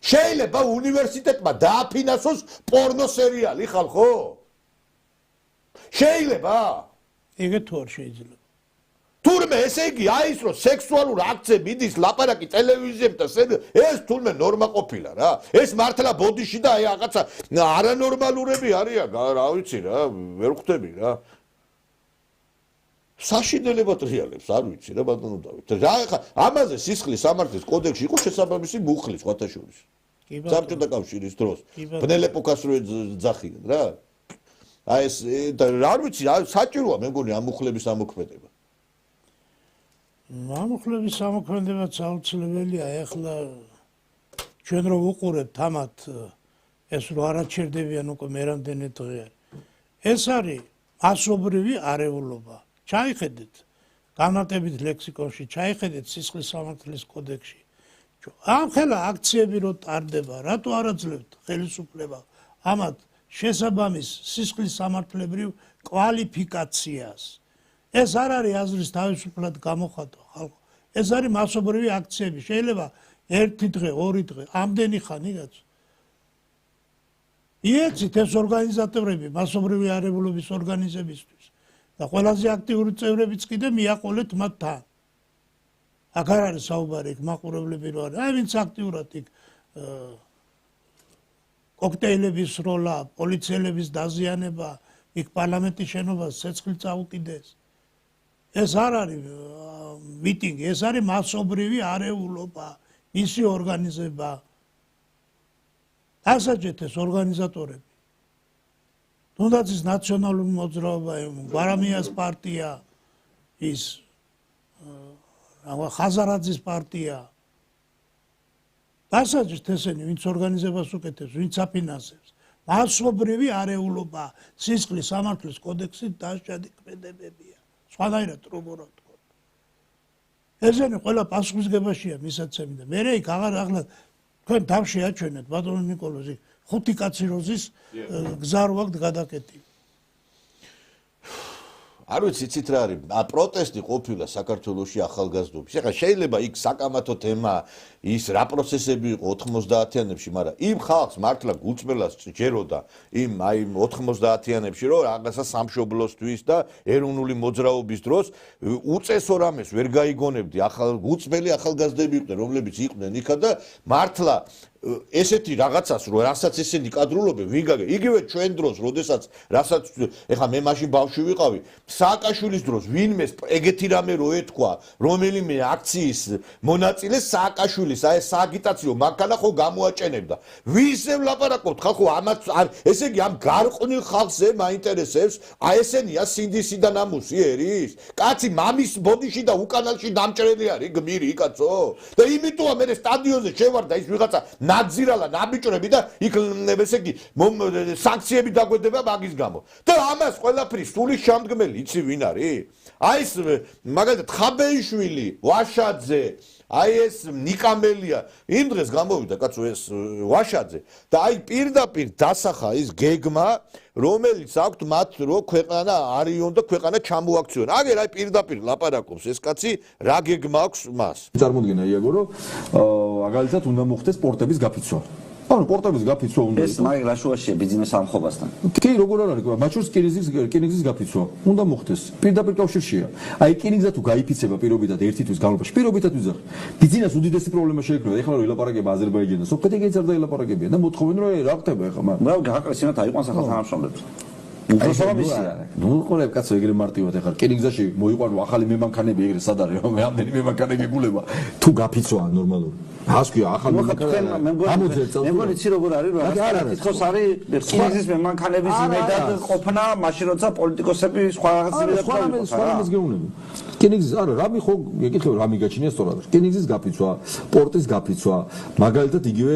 შეიძლება უნივერსიტეტმა დააფინანსოს პორნო სერიალი ხალხო შეიძლება ეგეთ თუ არ შეიძლება თურმე ესე იგი აი ის რომ სექსუალურ აქტზე მიდის ლაპარაკი ტელევიზიებთან ეს თურმე ნორმა ყოფილა რა ეს მართლა ბოდიში და აი რაღაცა არანორმალურები არიან რა ვიცი რა ვერ ხვდები რა საშინელებად რეალებს, არ ვიცი რა ბატონო დავით. რა ხა ამაზე სისხლის სამართლის კოდექსში იყო შესაბამისი მუხლი სხვათა შორის. საბჭოთა კავშირის დროს ბნელ ეპოქას რო ძახიან რა. აი ეს არ ვიცი, საჭიროა მე მგონი ამ მუხლების ამოქმედება. ამუხლების ამოქმედებაც აუცილებელია, ეხლა ჩვენ რო ვუყურებთ ამათ ეს რო არაჩერდებიან უკვე მე რამდენი დღე. ეს არის მასობრივი არეულობა. ჩაიხედეთ განმარტებით ლექსიკონში, ჩაიხედეთ სისხლის სამართლის კოდექსში. ამ ხელა აქციები რო ტარდება, რატო არ აძლევთ ხელისუფლება ამათ შესაბამის სისხლის სამართლებრივ კვალიფიკაციას? ეს არ არის აზრის თავისუფლად გამოხატვა ხალხო. ეს არის მასობრივი აქციები. შეიძლება ერთი დღე, ორი დღე, ამდენი ხანი გაწ. იეცით ეს ორგანიზატორები მასობრივი არეულობის ორგანიზებისთვის და ყველაზე აქტიური წევრებიც კიდე მიაყოლეთ მათ თან. აქ არ არის საუბარი იქ მაყურებლები რო არის. აი ვინც აქტიურად იქ კოქტეილების სროლა, პოლიციელების დაზიანება, იქ პარლამენტის შენობას ცეცხლი წაუკიდეს. ეს არ არის მიტინგი, ეს არის მასობრივი არეულობა, ისი ორგანიზება. ასაჯეთ ეს ორგანიზატორები. თუნდაც ის ნაციონალური მოძრაობა, გვარამიას პარტია, ის ხაზარაძის პარტია. ასაჯეთ ესენი, ვინც ორგანიზებას უკეთებს, ვინც აფინანსებს. მასობრივი არეულობა, სისხლის სამართლის კოდექსით დასჯადი ქმედებებია. სხვანაირად რო მოვთქვა. ესენი ყველა პასუხისგებაშია მისაცემი და მე იქ აღარ ახლა თქვენ თავში აჩვენეთ ბატონო ნიკოლოზი 5 კაცი როზის გზა რო აქვს გადაკეტილი. არ ვიცი იცით რა არის პროტესტი ყოფილა საქართველოში ახალგაზრდობის. ეხლა შეიძლება იქ საკამათო თემა ის რა პროცესები იყო 90-იანებში, მაგრამ იმ ხალხს მართლა გულწრფელას ჯეროდა იმ აი 90-იანებში რომ რაღაცა სამშობლოსთვის და ეროვნული მოძრაობის დროს უწესო რამეს ვერ გაიგონებდი. გულწრფელი ახალგაზრდები იყვნენ, რომლებიც იყვნენ იქა და მართლა ესეთი რაღაცას რო რასაც ესენი კადრულობენ ვიგაგე იგივე ჩვენ დროს როდესაც რასაც ეხა მე მაშინ ბავშვი ვიყავი სააკაშვილის დროს ვინმე ეგეთი რამე რო ეთქვა რომელიმე აქციის მონაწილე სააკაშვილის აი სააგიტაციო მანქანა ხო გამოაჭენებდა ვისევ ლაპარაკობთ ხალხო ამაც ესე იგი ამ გარყვნილ ხალხზე მაინტერესებს აი ესენია სინდისი და ნამუსი ერის კაცი მამის ბოდიში და უკანალში დამჭრელი არის გმირი კაცო და იმიტოა მე სტადიონზე შევარდა ის ვიღაცა ნაძირალა ნაბიჭრები და იქ ესე იგი სანქციები დაგვედება მაგის გამო და ამას ყველაფრის სული შემდგმელი იცი ვინ არის აი ეს მაგალითად ხაბეიშვილი ვაშაძე აი ეს ნიკამელია იმ დღეს გამოვიდა კაცო ეს ვაშაძე და აი პირდაპირ დასახა ის გეგმა რომელიც აქვთ მათ რო ქვეყანა არიონ და ქვეყანა ჩამოაქციონ აგერ აი პირდაპირ ლაპარაკობს ეს კაცი რა გეგმა აქვს მას წარმოდგენა იაგო რომ მაგალითად უნდა მოხდეს სპორტების გაფიცვა ანუ სპორტების გაფიცვა უნდა ეს მაგ რაშუაშია ბიზნეს ამხობასთან კი როგორ არ არის მაჩურს კინიგზის გაფიცვა უნდა მოხდეს პირდაპირ კავშირშია აი კინიგზა თუ გაიფიცება პირობითად ერთი თვის განმავლობაში პირობითად ვიზახ ბიზნეს უდიდესი პრობლემა შეექმნება ეხლა რომ ელაპარაკება აზერბაიჯანს სოფეთი გეც არ დაელაპარაკებიან და მოთხოვენ რომ რა ხდება ეხლა მაგრამ გააკრესინათ აიყვანს ახალ თანამშრომლებს ნუ ყოლებ კაცო ეგრე მარტივად ეხლა კინიგზაში მოიყვანო ახალი მემანქანები ეგრე სად არის რომ მე ამდენი მემანქანე გებულება თუ გაფიცვა ნორმალური ასკია ახალ მემანქანები მე მგონი ცი როგორ არის რომ თითქოს არის კინიგზის მემანქანების იმედად ყოფნა მაშინ როცა პოლიტიკოსები სხვა რაღაცებს სხვა რამეს გეუბნები კინიგზის არა რამე ხო ეკითხება რა მიგაჩნია სწორად კინიგზის გაფიცვა პორტის გაფიცვა მაგალითად იგივე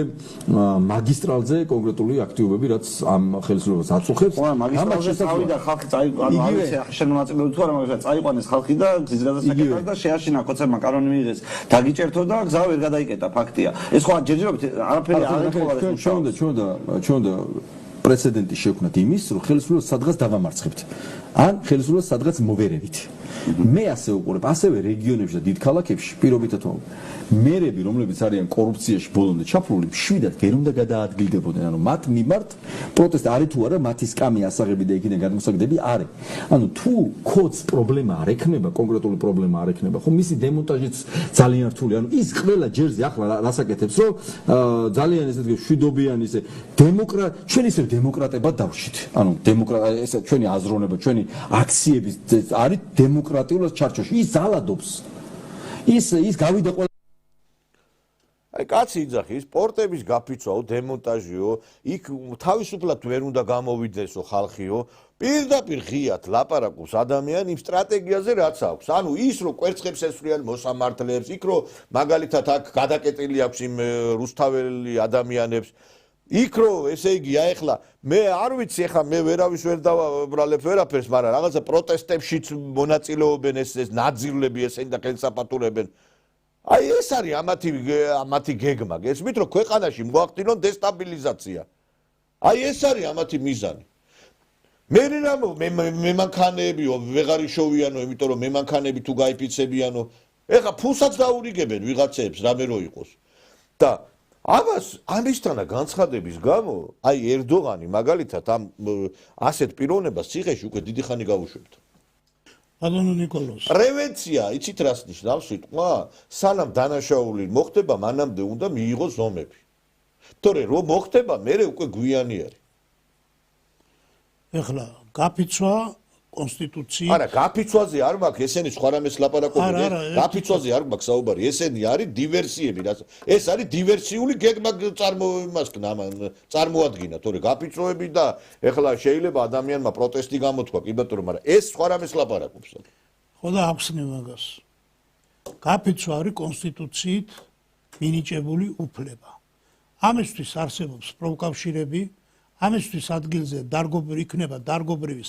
მაგისტრალზე კონკრეტული აქტივობები რაც ამ ხელისუფლებას აწუხებს მაგისტრალზე წავიდა ხალხი წაიყვანა არის შემონაწილეები თუ არა მაგრამ წაიყვანეს ხალხი და გზის გადასაკეთებას და შეაშინა კოცებმა კანონი მიიღეს დაგიჭერთო და გზა ვერ გადაიკეტა ფაქტია ეს ხო ჯერჯერობით არაფერი არ ეთქვა ჩვენ და პრეცედენტი შევქმნათ იმის რომ ხელისუფლებას სადღაც დავამარცხებთ ან ხელისუფლებას სადღაც მოვერევით მე ასე უყურებ ასევე რეგიონებში და დიდ ქალაქებში პირობითად მერები რომლებიც არიან კორუფციაში ბოლომდე ჩაფლული მშვიდად ვერ უნდა გადაადგილდებოდნენ ანუ მათ მიმართ პროტესტი არის თუ არა მათი სკამი ასაღები და იქიდან გადმოსაგდები არის ანუ თუ კოდს პრობლემა არ ექნება კონკრეტული პრობლემა არ ექნება ხო მისი დემონტაჟიც ძალიან რთული ანუ ის ყველა ჯერზე ახლა რასაკეთებს რომ ძალიან ესე მშვიდობიანი ესე ჩვენ ისე დემოკრატებად დავშით ანუ ესა ჩვენი აზროვნება ჩვენი აქციების არის დემოკრატიულად ჩარჩოში. ის ზალადობს. ის გავიდა ყველა აი კაცი იძახის, სპორტების გაფიცვაო, დემონტაჟიო, იქ თავისუფლად ვერ უნდა გამოვიდესო ხალხიო, პირდაპირ ღიად ლაპარაკობს ადამიანი იმ სტრატეგიაზე, რაც აქვს. ანუ ის რომ კვერცხებს ესვრიან მოსამართლეებს, იქ რომ მაგალითად აქ გადაკეტილი აქვს იმ რუსთაველი ადამიანებს, იქ რომ ესე იგი აეხლა მე არ ვიცი ახლა მე ვერავის ვერ დავაბრალებ ვერაფერს, მაგრამ რაღაცა პროტესტებშიც მონაწილეობენ ეს ნაძილები ესენი და ხელსაფათურებენ. აი ეს არის ამათი გეგმა. გესმით რომ ქვეყანაში მოახდინონ დესტაბილიზაცია. აი ეს არის ამათი მიზანი. მე მემანქანეებიო ვეღარ იშოვიანო, იმიტომ რომ მემანქანები თუ გაიფიცებიანო, ეხა ფულსაც დაურიგებენ ვიღაცებს რამე რო იყოს. და ამისთანა განცხადების გამო, აი ერდოღანი მაგალითად ამ ასეთ პიროვნებას ციხეში უკვე დიდი ხანი გავუშვებთ. ბატონო ნიკოლოზ. პრევენცია, იცით რას ნიშნავს სიტყვა? სანამ დანაშაული მოხდება, მანამდე უნდა მიიღოს ზომები. თორე რომ მოხდება, მერე უკვე გვიანი არის. ეხლა გაფიცვა კონსტიტუცია. არა, გაფიცვაზე არ მაქვს, ესენი სხვა რამეს ლაპარაკობენ. გაფიცვაზე არ მაქვს საუბარი, ესენი არის დივერსიები, ეს არის დივერსიული გეგმა წარმოადგინა, თორე გაფიცვები და ეხლა შეიძლება ადამიანმა პროტესტი გამოთქვა, კი ბატონო, მაგრამ ეს სხვა რამეს ლაპარაკობს. ხო და ახსნე მაგას. გაფიცვა არის კონსტიტუციით მინიჭებული უფლება. ამისთვის არსებობს პროფკავშირები, ამისთვის ადგილზე იქნება დარგობრივი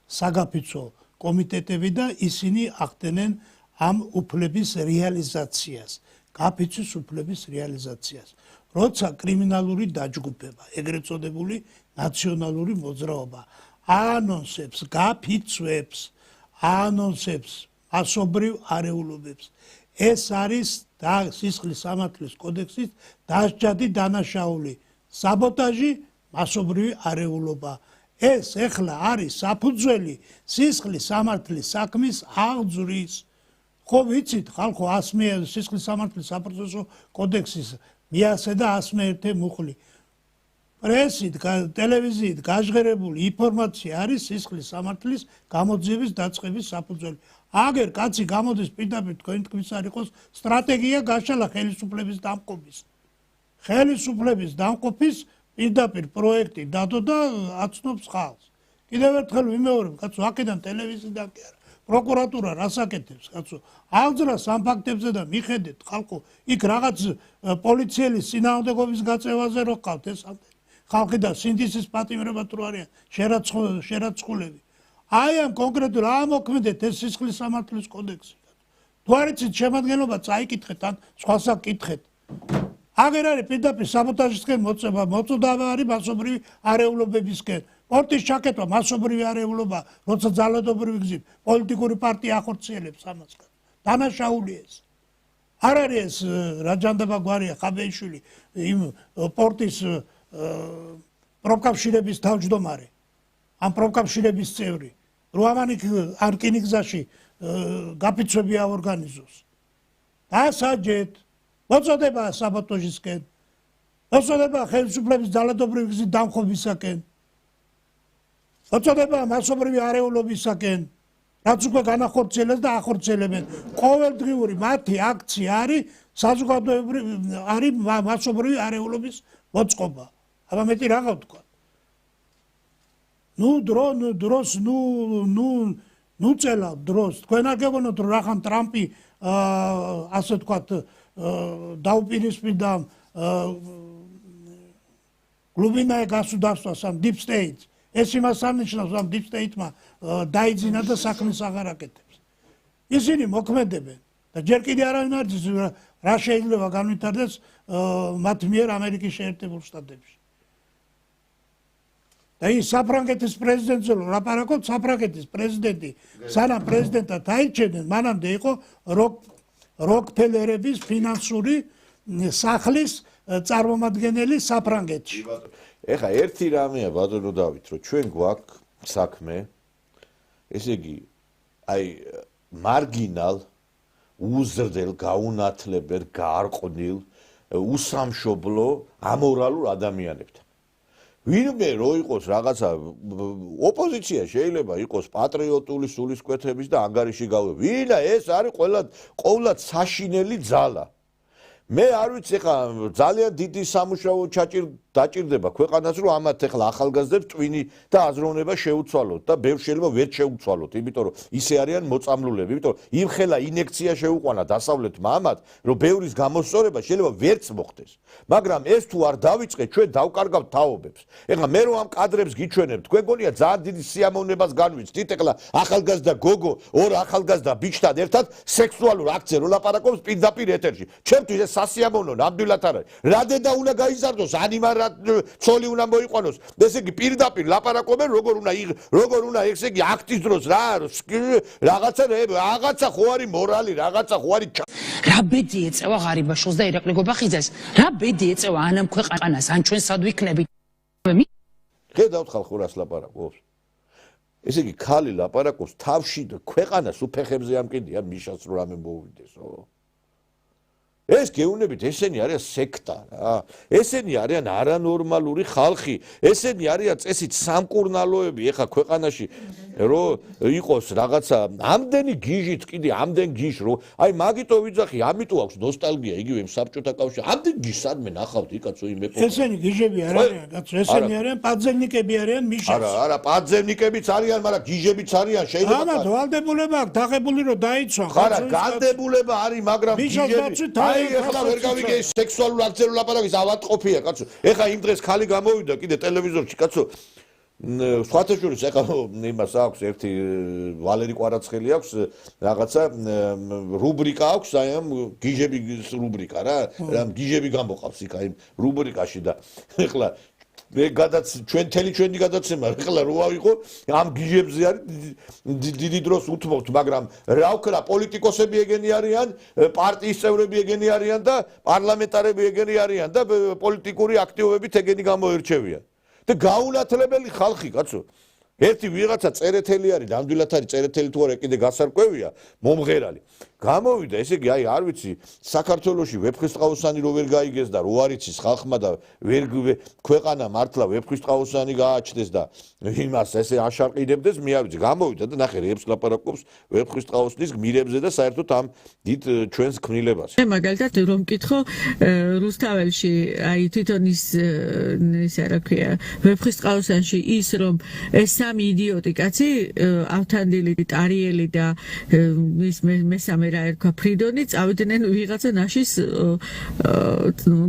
საგაფიცვო კომიტეტები და ისინი ახდენენ ამ უფლების რეალიზაციას, გაფიცვის უფლების რეალიზაციას. როცა კრიმინალური დაჯგუფება, ეგრეთ წოდებული ნაციონალური მოძრაობა ანონსებს გაფიცვებს, ანონსებს მასობრივ არეულობებს. ეს არის სისხლის სამართლის კოდექსის დასჯადი დანაშაული, საბოტაჟი, მასობრივი არეულობა. ეს ეხლა არის საფუძველი სისხლის სამართლის საქმის აღძვრის. ხო ვიცით, ხალხო 100 სისხლის სამართლის საპროცესო კოდექსის 100 და 101 მუხლი. პრესით, ტელევიზიით გაჟღერებული ინფორმაცია არის სისხლის სამართლის გამოძიების დაწყების საფუძველი. აგერ კაცი გამოდის პირდაპირ თქვენი თქმის არ იყოს სტრატეგია გაშალა ხელისუფლების დამყოფის. ხელისუფლების დამყოფის პირდაპირ პროექტი დადო და აცნობს ხალხს. კიდევ ერთხელ ვიმეორებ, კაცო, აქედან ტელევიზიიდან კი არა. პროკურატურა რას აკეთებს, კაცო? აღძრას ამ ფაქტებზე და მიხედეთ, ხალხო, იქ რაღაც პოლიციელის წინააღმდეგობის გაწევაზე რო ყავთ ეს ხალხი და სინდისის პატიმრებად რო არიან შერაცხულები. აი ამ კონკრეტულ ამოქმედეთ ეს სისხლის სამართლის კოდექსი. თუ არ იცით შემადგენლობა წაიკითხეთ ან სხვასაკ კითხეთ. აგერ არის პირდაპირ საბოტაჟისკენ მოწება, მოწოდავა არის მასობრივი არეულობებისკენ. პორტის ჩაკეტვა მასობრივი არეულობა, როცა ძალადობრივი გზით პოლიტიკური პარტია ახორციელებს ამას. დანაშაული ეს. არ არის ეს რა ჯანდაბა გვარია ხაბეიშვილი იმ პორტის პროფკავშირების თავმჯდომარე. ამ პროფკავშირების წევრი. რო ამან არ რკინიგზაში გაფიცვები აორგანიზოს. დასაჯეთ მოწოდება საბოტაჟისკენ. მოწოდება ხელისუფლების ძალადობრივი გზით დამხობისაკენ. მოწოდება მასობრივი არეულობისაკენ. რაც უკვე განახორციელეს და ახორციელებენ. ყოველდღიური მათი აქცია არის საზოგადოებრივი არის მასობრივი არეულობის მოწყობა. აბა მეტი რაღა ვთქვა. დროს წელა დროს თქვენ არ გეგონოთ რომ რახან ტრამპი ასე ვთქვათ დაუპირისპირდა გლუბინაე გასუდარствоს ამ deep state. ეს იმას არნიშნავს რომ deep state-მა დაიძინა და საქმეს აღარ აკეთებს. ისინი მოქმედებენ და ჯერ კიდე არავინ არ იცის რა შეიძლება განვითარდეს მათ მიერ ამერიკის შეერთებულ შტატებში. და ის საფრანგეთის პრეზიდენტზე ლაპარაკობ, საფრანგეთის პრეზიდენტი სანამ პრეზიდენტად აირჩენენ, მანამდე იყო როკფელერების ფინანსური სახლის წარმომადგენელი საფრანგეთში. ეხა ერთი რამეა ბატონო დავით, რომ ჩვენ გვაქვს საქმე, ესე იგი, აი მარგინალ, უზრდელ, გაუნათლებელ, გარყვნილ, უსამშობლო, ამორალურ ადამიანებთან. ვინმე რო იყოს რაღაცა ოპოზიცია შეიძლება იყოს პატრიოტული სულისკვეთების და ანგარიში გავე. ვინა ეს არის ყოვლად საშინელი ძალა. მე არ ვიცი ეხლა ძალიან დიდი სამუშაო დაჭირდება ქვეყანას რომ ამათ ეხლა ახალგაზრდებს ტვინი და აზროვნება შეუცვალოთ და ბევრ შეიძლება ვერ შეუცვალოთ, იმიტომ რომ ისე არიან მოწამლულები, იმიტომ რომ იმხელა ინექცია შეუყვანა დასავლეთმა ამათ, რომ ბევრის გამოსწორება შეიძლება ვერც მოხდეს. მაგრამ ეს თუ არ დავიწყეთ, ჩვენ დავკარგავთ თაობებს. ეხლა მე რომ ამ კადრებს გიჩვენებ, თქვენ გონია ძალიან დიდი სიამოვნებას განვიცდით, ეხლა ახალგაზრდა გოგო ორ ახალგაზრდა ბიჭთან ერთად სექსუალურ აქტზე რო ლაპარაკობს პირდაპირ ეთერში. ჩემთვის ეს სასიამოვნო ნამდვილად არ არის. რა დედა უნდა გაიზარდოს, ანიმარა ცოლი უნდა მოიყვანოს. ესე იგი პირდაპირ ლაპარაკობენ როგორ უნდა ესე იგი აქტის დროს რაღაცა ხო არის მორალი, რაღაცა ხო არის რა ბედი ეწევა ღარიბაშვილს და ირაკლი გობახიძეს? რა ბედი ეწევა ანამ ქვეყანას, ან ჩვენ სად ვიქნებით? ხედავთ ხალხო რას ლაპარაკობს. ესე იგი ხალი ლაპარაკობს თავში და ქვეყანას უფეხებზე ამკიდია მიშას რომ რამე მოუვიდესო. ეს გეუნებით ესენი არიან სექტა რა. ესენი არიან არანორმალური ხალხი. ესენი არიან წესით სამკურნალოები ეხა ქვეყანაში რომ იყოს რაღაცა ამდენი გიჟით კიდე ამდენ გიჟ რომ აი მაგიტო ვიძახი ამიტომ აქვს ნოსტალგია იგივე საბჭოთა კავშირში. ამდენ გიჟ სადმე ნახავთ იკაცო იმ ეპოქაში. ესენი გიჟები არ არიან კაცო, ესენი არიან პაძელნიკები არიან მიშას. არა, პაძელნიკებიც არიან, მაგრამ გიჟებიც არიან შეიძლება. ამა ვალდებულება აქვს დაღებული რომ დაიცვან. არა, განდებულება არის, მაგრამ გიჟები ეხლა ვერ გავიგე სექსუალურ აქტზე რო ლაპარაკის ავადმყოფია კაცო. ეხლა იმ დღეს ხალი გამოვიდა კიდე ტელევიზორში კაცო. სხვათა შორის ეხლა იმას აქვს ერთი ვალერი კვარაცხელი აქვს რაღაცა რუბრიკა აქვს აი ამ გიჟების რუბრიკა რა გიჟები გამოყავს იქ აი რუბრიკაში და ეხლა მე ჩვენი გადაცემა ეხლა რო ავიღო ამ გიჟებზე არის დიდი დროს უთმობთ მაგრამ რა ვქნა პოლიტიკოსები ეგენი არიან პარტიის წევრები ეგენი არიან და პარლამენტარები ეგენი არიან და პოლიტიკური აქტივობებით ეგენი გამოერჩევიან და გაუნათლებელი ხალხი კაცო ერთი ვიღაცა წერეთელი არის ნამდვილად არის წერეთელი თუ არა კიდე გასარკვევია მომღერალი გამოვიდა ესე იგი აი არ ვიცი საქართველოში ვეფხისტყაოსანი რო ვერ გაიგეს და რო არ იცის ხალხმა და ვერ ქვეყანა მართლა ვეფხისტყაოსანი გააჩნდეს და იმას ესე აშარყიდებდეს მე არ ვიცი გამოვიდა და ნახე რეებს ლაპარაკობს ვეფხისტყაოსნის გმირებზე და საერთოდ ამ დიდ ჩვენს ქმნილებას მე მაგალითად რომ მკითხო რუსთაველში აი თვითონ ის რა ქვია ვეფხისტყაოსანში ის რომ ეს სამი იდიოტი კაცი ავთანდილი ტარიელი და ის მესამე რა ერქვა ფრიდონი წავიდნენ ვიღაცა ნაშის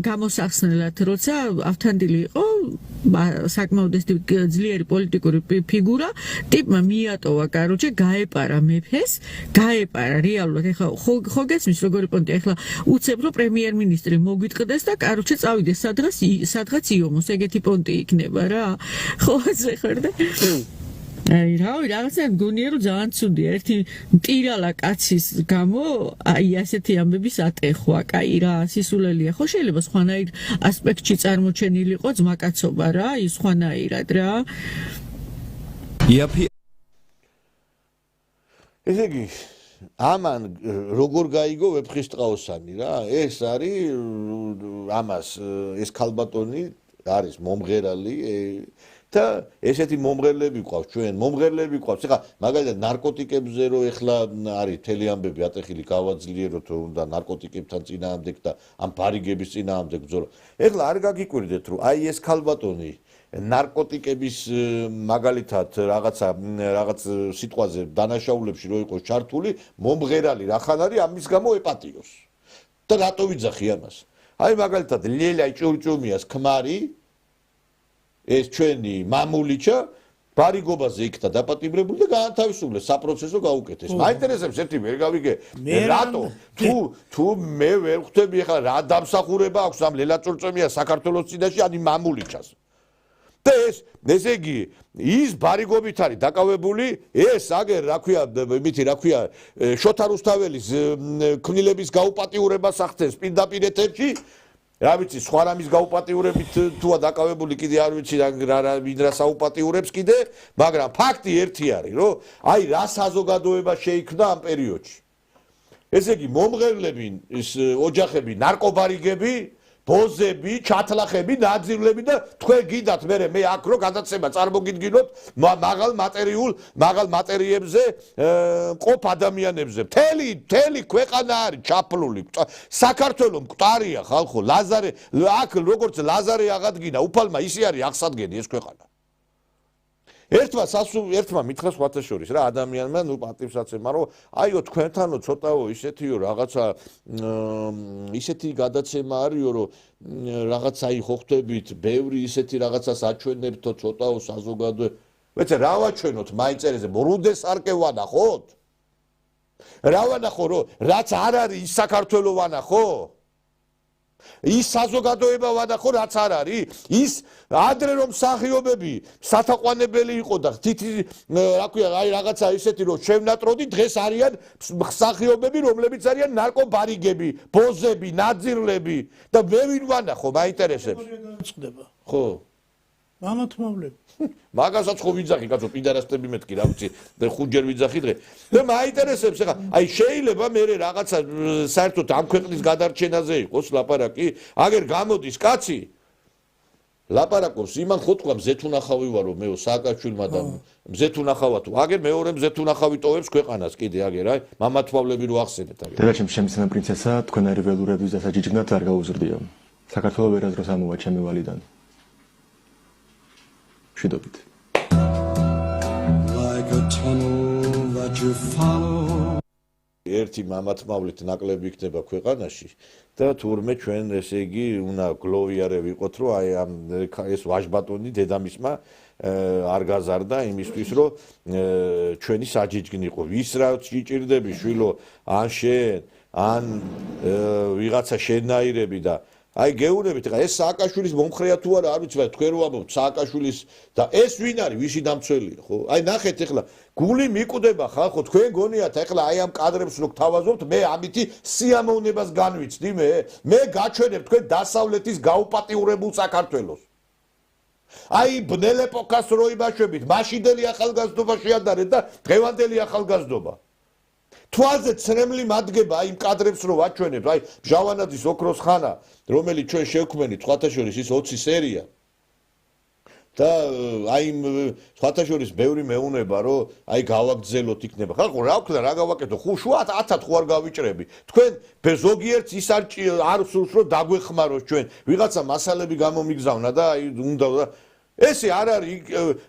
გამოსახსნელად როცა ავთანდილი იყო საკმაოდ ძლიერი პოლიტიკური ფიგურა ტიპმა მიატოვა კაროჩე გაეპარა მეფეს გაეპარა რეალურად ეხლა ხო გესმის როგორი პონტი ეხლა უცებ რომ პრემიერ-მინისტრი მოგვიტყდეს და კაროჩე წავიდეს სადღაც იომოს ეგეთი პონტი იქნება რა ხო ზეხერდა აი რაღაცა მგონია რომ ძალიან ცუდია ერთი მტირალა კაცის გამო აი ასეთი ამბების ატეხვა კაი რა სისულელია ხო შეიძლება სხვანაირ ასპექტში წარმოჩენილიყო ძმაკაცობა რა ის სხვანაირად რა ესე იგი ამან როგორ გაიგო ვეფხისტყაოსანი რა ეს არის ამას ეს ქალბატონი არის მომღერალი და ესეთი მომღერლები ყავს ჩვენ მომღერლები ყავს ეხლა მაგალითად ნარკოტიკებზე რო ეხლა არის თელი ამბები ატეხილი გავაძლიეროთ რომ უნდა ნარკოტიკებთან წინააღმდეგ და ამ ბარიგების წინააღმდეგ ბრძოლა ეხლა არ გაგიკვირდეთ რომ აი ეს ქალბატონი ნარკოტიკების მაგალითად რაღაც სიტყვაზე დანაშაულებში რო იყოს ჩართული მომღერალი რახან არის ამის გამო ეპატიოს და რატო ვიძახი ამას აი მაგალითად ლელა ჭურჭუმიას ქმარი ეს ჩვენი მამულიჩა ბარიგობაზე იქნა დაპატიმრებული და გაანთავისუფლეს საპროცესო გაუკეთეს. მაინტერესებს ერთი ვერ გავიგე რატო თუ მე ვერ ხვდები ახლა რა დამსახურება აქვს ამ ლელა ჭურჭუმიას საქართველოს წინაშე ან მამულიჩას. და ესე იგი ის ბარიგობით არის დაკავებული ეს აგერ რა ქვია მითი რა ქვია შოთა რუსთაველის ქმნილების გაუპატიურებას ახდენს პირდაპირ ეთერში რა ვიცი სხვა რამის გაუპატიურებით თუა დაკავებული კიდე არ ვიცი ვინ რა საუპატიურებს კიდე მაგრამ ფაქტი ერთი არის რომ აი რა საზოგადოება შეიქმნა ამ პერიოდში ესე იგი მომღერლები ის ოჯახები ნარკობარიგები ბოზები, ჩათლახები, ნაძილები და თქვენ გიდათ მე აქ რო გადაცემა წარმოგიდგინოთ მაღალ მატერიებზე ყოფ ადამიანებზე. მთელი ქვეყანა არის ჩაფლული. საქართველოს მკვდარია ხალხო, ლაზარე აქ როგორც ლაზარე აღადგინა, უფალმა ისე არის აღსადგენი ეს ქვეყანა. ერთმა მითხრა სხვათა შორის რა ადამიანმა პატივს აცემა რომ აიო თქვენთანო ცოტაო ისეთიო რაღაცა ისეთი გადაცემა არისო რომ რაღაცა ხო ხვდებით ბევრი ისეთი რაღაცას აჩვენებთო ცოტაო საზოგადო ვეცე რა ვაჩვენოთ მაინტერესზე რუდეს არკე ვანახოთ რა ვანახო რომ რაც არ არის ის საქართველო ვანახო ის საზოგადოება ვანახო რაც არ არის ის ადრე რომ მსახიობები სათაყვანებელი იყო და თითი რა ქვია აი რაღაცა ისეთი რომ შევნატროდი დღეს არიან მსახიობები რომლებიც არიან ნარკობარიგები ბოზები ნაძირლები და მე ვინ ვანახო მაინტერესებს ხო მამათმავლები მაგასაც ხო ვიძახი კაცო პიდარასტები მეთქი რა ვიცი ხუჯერ ვიძახი დღე და მაინტერესებს ახლა აი შეიძლება მე რაღაცა საერთოდ ამ ქვეყნის გადარჩენაზე იყოს ლაპარაკი აგერ გამოდის კაცი ლაპარაკობს იმან ხოთქვა მზეთუნახავი ვარო მეო სააკაშვილმა და მზეთუნახავა თუ აგერ მეორე მზეთუნახავი ტოვებს ქვეყანას კიდე აგერ აი მამათმავლები რო ახსენეთ აგერ დედაჩემ შემისენა პრინცესა თქვენარი ველურების დასაჯიჯნად არ გაუზრდია საქართველოს ვერაზროს ამოვა ჩემი ვალიდან შედობით ერთი მამათმავლით ნაკლები იქნება ქვეყანაში და თურმე ჩვენ ესე იგი უნდა გლოვიარე ვიყოთ რომ აი ამ ეს ვაჟბატონი დედამისმა არ გაზარდა იმისთვის რომ ჩვენი საჯიჯგნი იყო ვის რა ჭირდები შვილო ან შენ ან ვიღაცა შენაირები და აი გეუბნებით ხა ეს სააკაშვილის მომხრეა თუ არა არ ვიცი მაგრამ თქვენ რო ამბობთ სააკაშვილის და ეს ვინ არის ვისი დამცველია ხო აი ნახეთ ეხლა გული მიკვდება ხალხო თქვენ გონიათ ეხლა აი ამ კადრებს რო გთავაზობთ მე ამითი სიამოვნებას განვიცდი მე გაჩვენებ თქვენ დასავლეთის გაუპატიურებულ საქართველოს აი ბნელ ეპოქას რო იმაშვებით მაშინდელი ახალგაზრდობა შეადარეთ და დღევანდელი ახალგაზრდობა თვალზე ცრემლი მადგება აი იმ კადრებს რო ვაჩვენებ აი ბჟავანაძის ოქროს ხანა რომელიც ჩვენ შევქმნით სხვათა შორის ის 20 სერია და აი სხვათა შორის ბევრი მეუნება რომ აი გავაგრძელოთ იქნება ხალხო რა ვქნა რა გავაკეთო ხუშვა 1000 ხო არ გავიჭრები თქვენ ზოგიერთს ის არ სურს რომ დაგვეხმაროს ჩვენ ვიღაცა მასალები გამომიგზავნა და აი უნდა ესე არ არის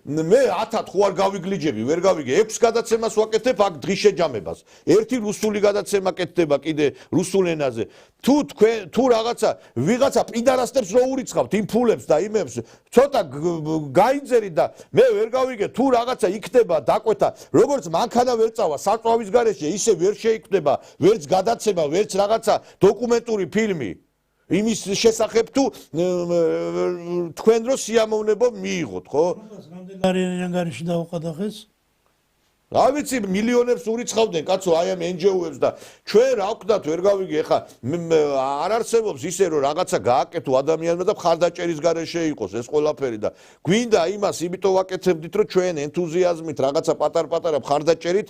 მე 1000 ხო არ გავიგლიჯები ვერ გავიგე 6 გადაცემას ვაკეთებ აქ დღის შეჯამებას ერთი რუსული გადაცემა კეთდება კიდე რუსულ ენაზე თუ რაღაცა ვიღაცა პიდარასტებს რო ურიცხავთ იმ ფულებს და იმებს ცოტა გაიძერით და მე ვერ გავიგე თუ რაღაცა იქნება დაკვეთა როგორც მანქანა ვერ წავა საწვავის გარეშე ისე ვერ შეიქმნება ვერც გადაცემა ვერც რაღაცა დოკუმენტური ფილმი იმის შესახებ თუ თქვენ რო სიამოვნებო მიიღოთ ხო? რამდენი არიან ანგარიში დაუყადა ხეს? რა ვიცი მილიონებს ურიცხავდნენ კაცო აი ამ NGO-ებს და ჩვენ რა ვქნათ ვერ გავიგე ხა არ არსებობს ისე რომ რაღაცა გააკეთო ადამიანმა და მხარდაჭერის გარეშე იყოს ეს ყველაფერი და გვინდა იმას იმიტომ ვაკეთებდით რომ ჩვენ ენთუზიაზმით რაღაცა პატარ-პატარა მხარდაჭერით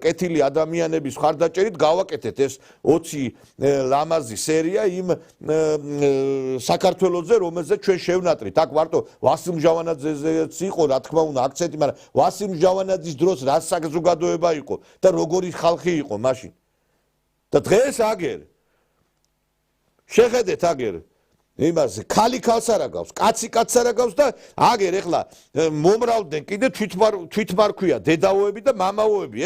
კეთილი ადამიანების მხარდაჭერით გავაკეთეთ ეს 20 ლამაზი სერია იმ საქართველოზე რომელზეც ჩვენ შევნატრით აქ მარტო ვასილ მჟავანაძეც იყო რა თქმა უნდა აქცენტი მაგრამ ვასილ მჟავანაძის დროს რა საზოგადოება იყო და როგორი ხალხი იყო მაშინ და დღეს აგერ შეხედეთ აგერ იმას ხალი ხალს არ აგავს კაცი კაცს არ აგავს და აგერ ეხლა მომრავლდნენ კიდე თვითმარქვია დედაოები და მამაოები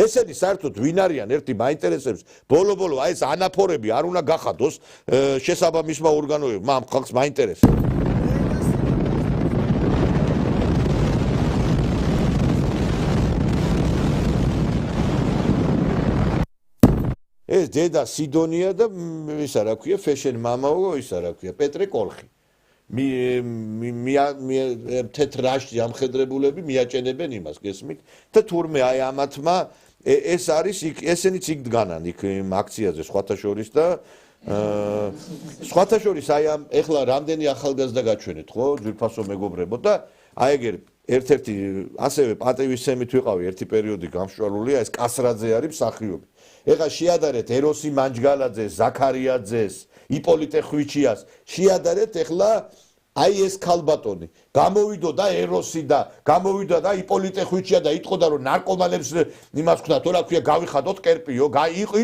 ესენი საერთოდ ვინ არიან ერთი მაინტერესებს ბოლო აი ეს ანაფორები არ უნდა გახადოს შესაბამისმა ორგანოებმა ამ ხალხს მაინტერესებს ეს დედა სიდონია და ისა რა ქვია ფეშენ მამაო ისა რა ქვია პეტრე კოლხი თეთრაშში ამხედრებულები მიაჭენებენ იმას გესმით და თურმე აი ამათმა ეს არის ესენიც იქ დგანან იქ აქციაზე სხვათა შორის და სხვათა შორის აი ამ ეხლა რამდენი ახალგაზრდა გაჩვენეთ ხო ძვირფასო მეგობრებო და აი ეგერ ერთ-ერთი ასევე პატივისცემით ვიყავი ერთი პერიოდი გამშვალულია ეს კასრაძე არის მსახიობი. ეხლა შეადარეთ ეროსი მანჯგალაძეს, ზაქარიაძეს, იპოლიტე ხვიჩიას, შეადარეთ ეხლა აი ეს ქალბატონი გამოვიდოდა ეროსი და გამოვიდა და იპოლიტე ხვიჩია და იტყოდა რომ ნარკომანებს იმას ხდა თუ რა ქვია გავიხადოთ კერპიო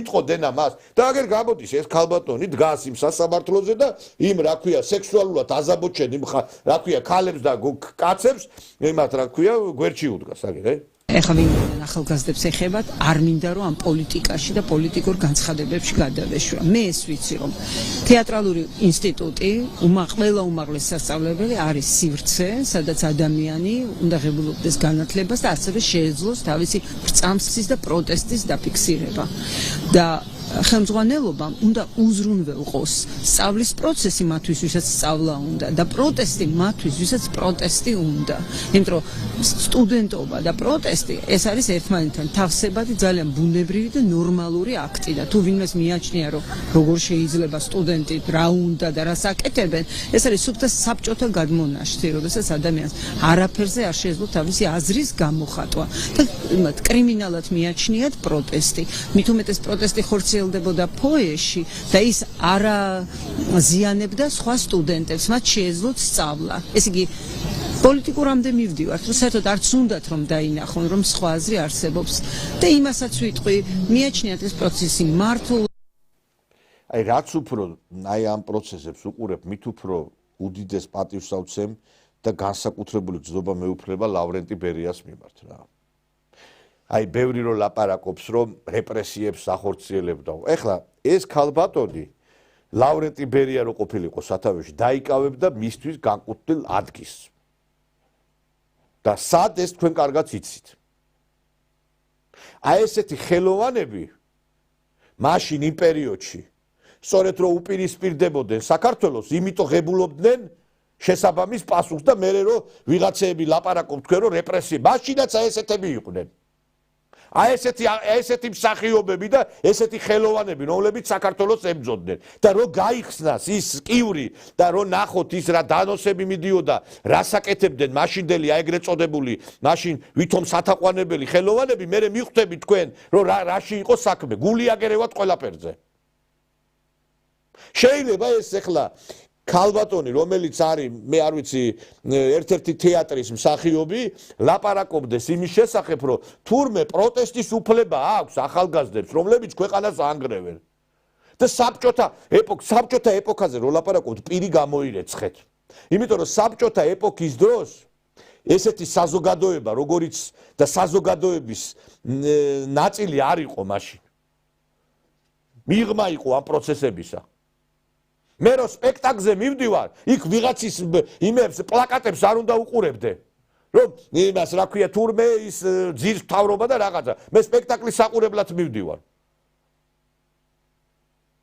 იტყოდნენ ამას და აგერ გამოდის ეს ქალბატონი დგას იმ სასამართლოზე და იმ რა ქვია სექსუალურად აზაბოჩენ იმ რა ქვია ქალებს და კაცებს იმათ რა ქვია გვერდში უდგას აგერ ეხლა ვინ ახალგაზრდებს ეხებათ არ მინდა რომ ამ პოლიტიკაში და პოლიტიკურ განცხადებებში გადავეშვა. მე ეს ვიცი რომ თეატრალური ინსტიტუტი ყველა უმაღლესი სასწავლებელი არის სივრცე, სადაც ადამიანი უნდა ღებულობდეს განათლებას და ასევე შეეძლოს თავისი ბრწამსის და პროტესტის დაფიქსირება. და ხელმძღვანელობამ უნდა უზრუნველყოს სწავლის პროცესი მათთვის, ვისაც სწავლა უნდა და პროტესტი მათთვის, ვისაც პროტესტი უნდა. იმიტომ რომ სტუდენტობა და პროტესტი ეს არის ერთმანეთთან თავსებადი ძალიან ბუნებრივი და ნორმალური აქტი და თუ ვინმეს მიაჩნია რომ როგორ შეიძლება სტუდენტი რა უნდა და რას აკეთებენ, ეს არის სუფთა საბჭოთა გადმონაშთი, როდესაც ადამიანს არაფერზე არ შეეძლო თავისი აზრის გამოხატვა და კრიმინალად მიაჩნიათ პროტესტი. მით უმეტეს პროტესტი ხორციელდებოდა ფოეში და ის არ ზიანებდა სხვა სტუდენტებს, მათ შეეძლოთ სწავლა. ეს იგი პოლიტიკურამდე მივდივართ, რომ საერთოდ არც უნდათ რომ დაინახონ, რომ სხვა აზრი არსებობს და იმასაც ვიტყვი, მიაჩნიათ ეს პროცესი მართულ. აი რაც უფრო აი ამ პროცესებს უყურებ, მით უფრო უდიდეს პატივს ავცემ და განსაკუთრებული გზნობა მეუფლება ლავრენტი ბერიას მიმართ რა. აი ბევრი რო ლაპარაკობს რომ რეპრესიებს ახორციელებდა. ეხლა ეს ქალბატონი ლავრენტი ბერია რო ყოფილიყო სათავეში დაიკავებდა მისთვის განკუთვნილ ადგილს. და სად ეს თქვენ კარგად იცით. აი ესეთი ხელოვანები მაშინ იმ პერიოდში სწორედ რო უპირისპირდებოდნენ საქართველოს, იმიტომ ღებულობდნენ შესაბამის პასუხს და მერე რო ვიღაცეები ლაპარაკობ თქვენ რომ რეპრესია, მაშინაც აი ესეთები იყვნენ. აი ესეთი მსახიობები და ესეთი ხელოვანები, რომლებიც საქართველოს ებრძოდნენ და რო გაიხსნას ის კიური და რო ნახოთ ის რა დანოსები მიდიოდა, რასაკეთებდნენ მაშინდელი აი ეგრეთ წოდებული, მაშინ ვითომ სათაყვანებელი ხელოვანები, მე მიხვდები თქვენ, რომ რაში იყო საქმე, გული აგერევათ ყველაფერზე. შეიძლება ეს ახლა ქალბატონი, რომელიც არის, მე არ ვიცი, ერთ-ერთი თეატრის მსახიობი, ლაპარაკობდეს იმის შესახებ, რომ თურმე პროტესტის უფლება აქვს ახალგაზრდებს, რომლებიც ქვეყანას ანგრევენ. და საბჭოთა ეპოქაზე რო ლაპარაკობთ, პირი გამოირეცხეთ. იმიტომ რომ საბჭოთა ეპოქის დროს ესეთი საზოგადოება, როგორიც და საზოგადოების ნაწილი არ იყო მაშინ. მიღმა იყო ამ პროცესებისა. მე რო სპექტაკლზე მივდივარ, იქ ვიღაცის იმებს პლაკატებს არ უნდა უყურებდე. რომ იმას რა ქვია თურმე ის ძირს თავრობა და რაღაცა. მე სპექტაკლის საყურებლად მივდივარ.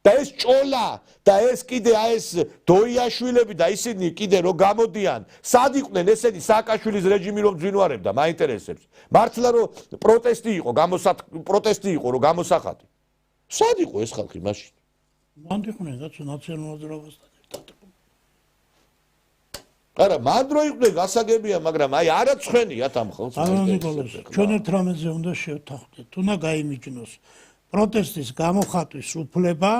და ეს ჭოლა და ეს კიდე ეს დოიაშვილები და ისინი კიდე რო გამოდიან, სად იყვნენ ესენი სააკაშვილის რეჟიმი რომ ძვინვარებდა, მაინტერესებს. მართლა რომ პროტესტი იყო, რომ გამოსახატი. სად იყო ეს ხალხი მაშინ? მან იყვნენ რაც ნაციონალურ ძროებასთან ერთად. არა, მან დრო იყვნენ გასაგებია, მაგრამ აი არა ცხენიათ ამ ხალხს. ჩვენ ერთ რამეზე უნდა შევთანხმდეთ, უნდა გაიმიჯნოს პროტესტის გამოხატვის უფლება,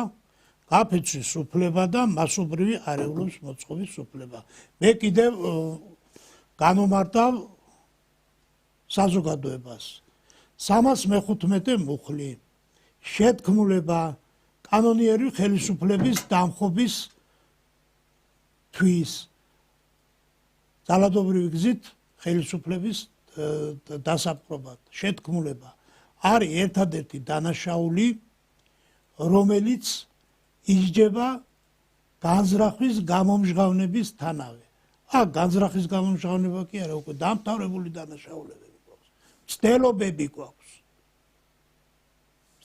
გაფიცვის უფლება და მასობრივი არეულობის მოწყობის უფლება. მე კიდევ განომარტავ საზოგადოებას. 315 მუხლი შეთქმულება კანონიერი ხელისუფლების დამხობის თვის ძალადობრივი გზით ხელისუფლების დასაპყრობად შეთქმულება არის ერთადერთი დანაშაული, რომელიც ისჯება განზრახვის გამომჟღავნების თანავე. განზრახვის გამომჟღავნება კი არა, უკვე დამთავრებული დანაშაულებები გვაქვს. ცდილობები გვაქვს.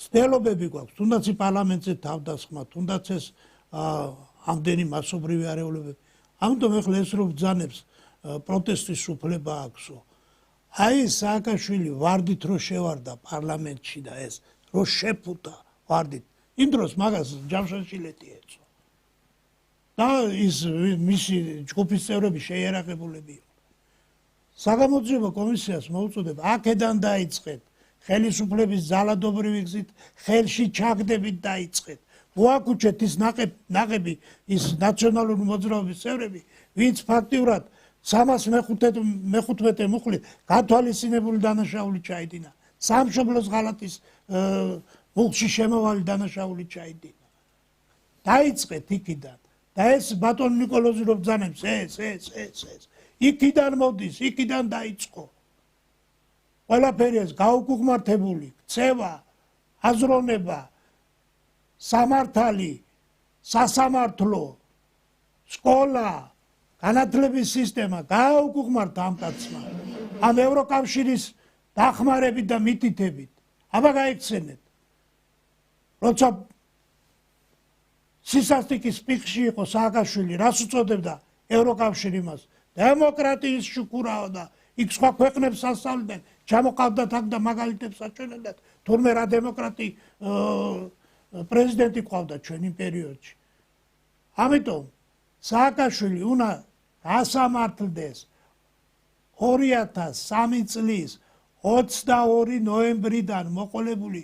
ცდილობები გვაქვს, თუნდაც პარლამენტზე თავდასხმა, თუნდაც ეს ამდენი მასობრივი არეულებები. ამიტომ ეხლა ეს რო ბრძანებს პროტესტის უფლება აქვსო. აი სააკაშვილი ვარდით რო შევარდა პარლამენტში და ეს რო შეფუტა ვარდით, იმ დროს მაგას ჯავშანშილეთი ეწო. და ის მისი ჯგუფის წევრები შეიარაღებულები იყო. საგამოძიებო კომისიას მოუწოდებ აქედან დაიწყეთ ხელისუფლების ძალადობრივი გზით ხელში ჩაგდებით დაიწყეთ მოაკუჩეთ ის ნაყები ის ნაციონალური მოძრაობის წევრები ვინც ფაქტიურად 315 მუხლით გათვალისწინებული დანაშაული ჩაიდინა სამშობლოს ღალატის მუხლში შემოვალი დანაშაული ჩაიდინა დაიწყეთ იქიდან და ეს ბატონ ნიკოლოზი რო ბრძანებს ეს იქიდან მოდის იქიდან დაიწყო ყველაფერი ეს გაუკუღმართებული ქცევა აზროვნება სამართალი სასამართლო სკოლა განათლების სისტემა გაუკუღმართა ამ კაცმა ამ ევროკავშირის დახმარებით და მითითებით აბა გაიქცენეთ როცა სისასტიკის პიკში იყო სააკაშვილი რას უწოდებდა ევროკავშირი მას დემოკრატიის შუქურაო და იქ სხვა ქვეყნებს ასწავლიდნენ ჩამოყავდათ აქ და მაგალითებს აჩვენებდათ თურმე რა დემოკრატი პრეზიდენტი ყავდა ჩვენ იმ პერიოდში ამიტომ სააკაშვილი უნდა გასამართლდეს 2003 წლის 22 ნოემბრიდან მოყოლებული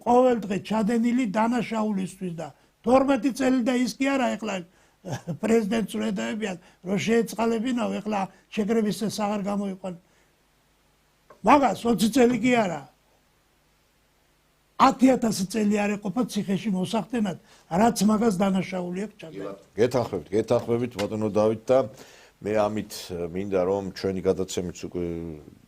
ყოველდღე ჩადენილი დანაშაულისთვის და 12 წელი და ის კი არა ეხლა პრეზიდენტს უდევებიან რომ შეეწყალებინაო ეხლა შეკრების წესს აღარ გამოიყვან მაგას 20 წელი კი არა 10,000 წელი არ ეყოფა ციხეში მოსახდენად რაც მაგას დანაშაული აქვს ჩაგდებული გეთანხმებით ბატონო დავით და მე ამით მინდა რომ ჩვენი გადაცემით უკვე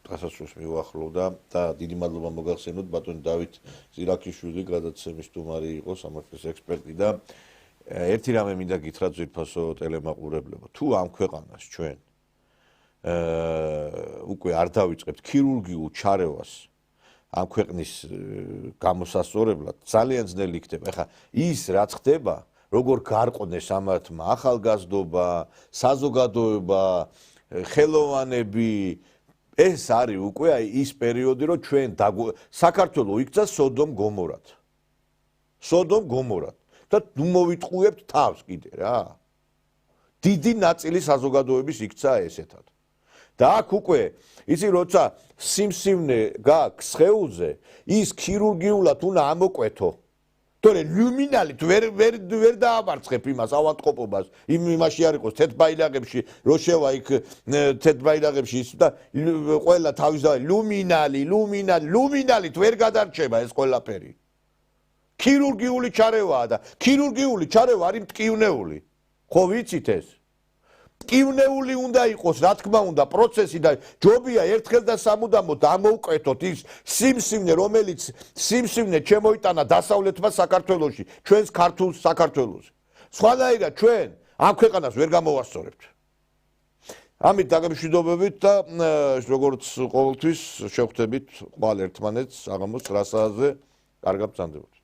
დასასრულს მივახლოვდა და დიდი მადლობა მოგახსენოთ ბატონი დავით ზირაქიშვილი გადაცემის სტუმარი იყო სამართლის ექსპერტი და ერთი რამე მინდა გითხრათ ძვირფასო ტელემაყურებლებო თუ ამ ქვეყანას ჩვენ უკვე არ დავიწყებთ ქირურგიულ ჩარევას ამ ქვეყნის გამოსასწორებლად ძალიან ძნელი იქნება ეხლა ის რაც ხდება როგორ გარყვნეს ამათმა ახალგაზრდობა საზოგადოება ხელოვანები ეს არის უკვე ის პერიოდი რომ ჩვენ საქართველოს იქცა სოდომ გომორად და ნუ მოვიტყუებთ თავს კიდე რა დიდი ნაწილი საზოგადოების იქცა ესეთად და აქ უკვე იცი როცა სიმსივნე გაქვს ხეულზე ის ქირურგიულად უნდა ამოკვეთო თორე ლუმინალით ვერ დაამარცხებ იმას ავადმყოფობას იმაში არ იყოს თეთბაილაღებში რო შევა იქ თეთბაილაღებში ის და ყველა თავისთავად ლუმინალით ვერ გადარჩება ეს ყველაფერი ქირურგიული ჩარევაა და ქირურგიული ჩარევა არის მტკივნეული ხო ვიცით ეს მტკივნეული უნდა იყოს რა თქმა უნდა პროცესი და ჯობია ერთხელ და სამუდამოდ ამოვკვეთოთ ის სიმსივნე რომელიც სიმსივნე შემოიტანა დასავლეთმა საქართველოში ჩვენს ქართულ საქართველოს სხვანაირად ჩვენ ამ ქვეყანას ვერ გამოვასწორებთ ამით დაგემშვიდობებით და როგორც ყოველთვის შევხვდებით ყოველ ერთმანეთს საღამოს 9 საათზე კარგად ბრძანდებოდეთ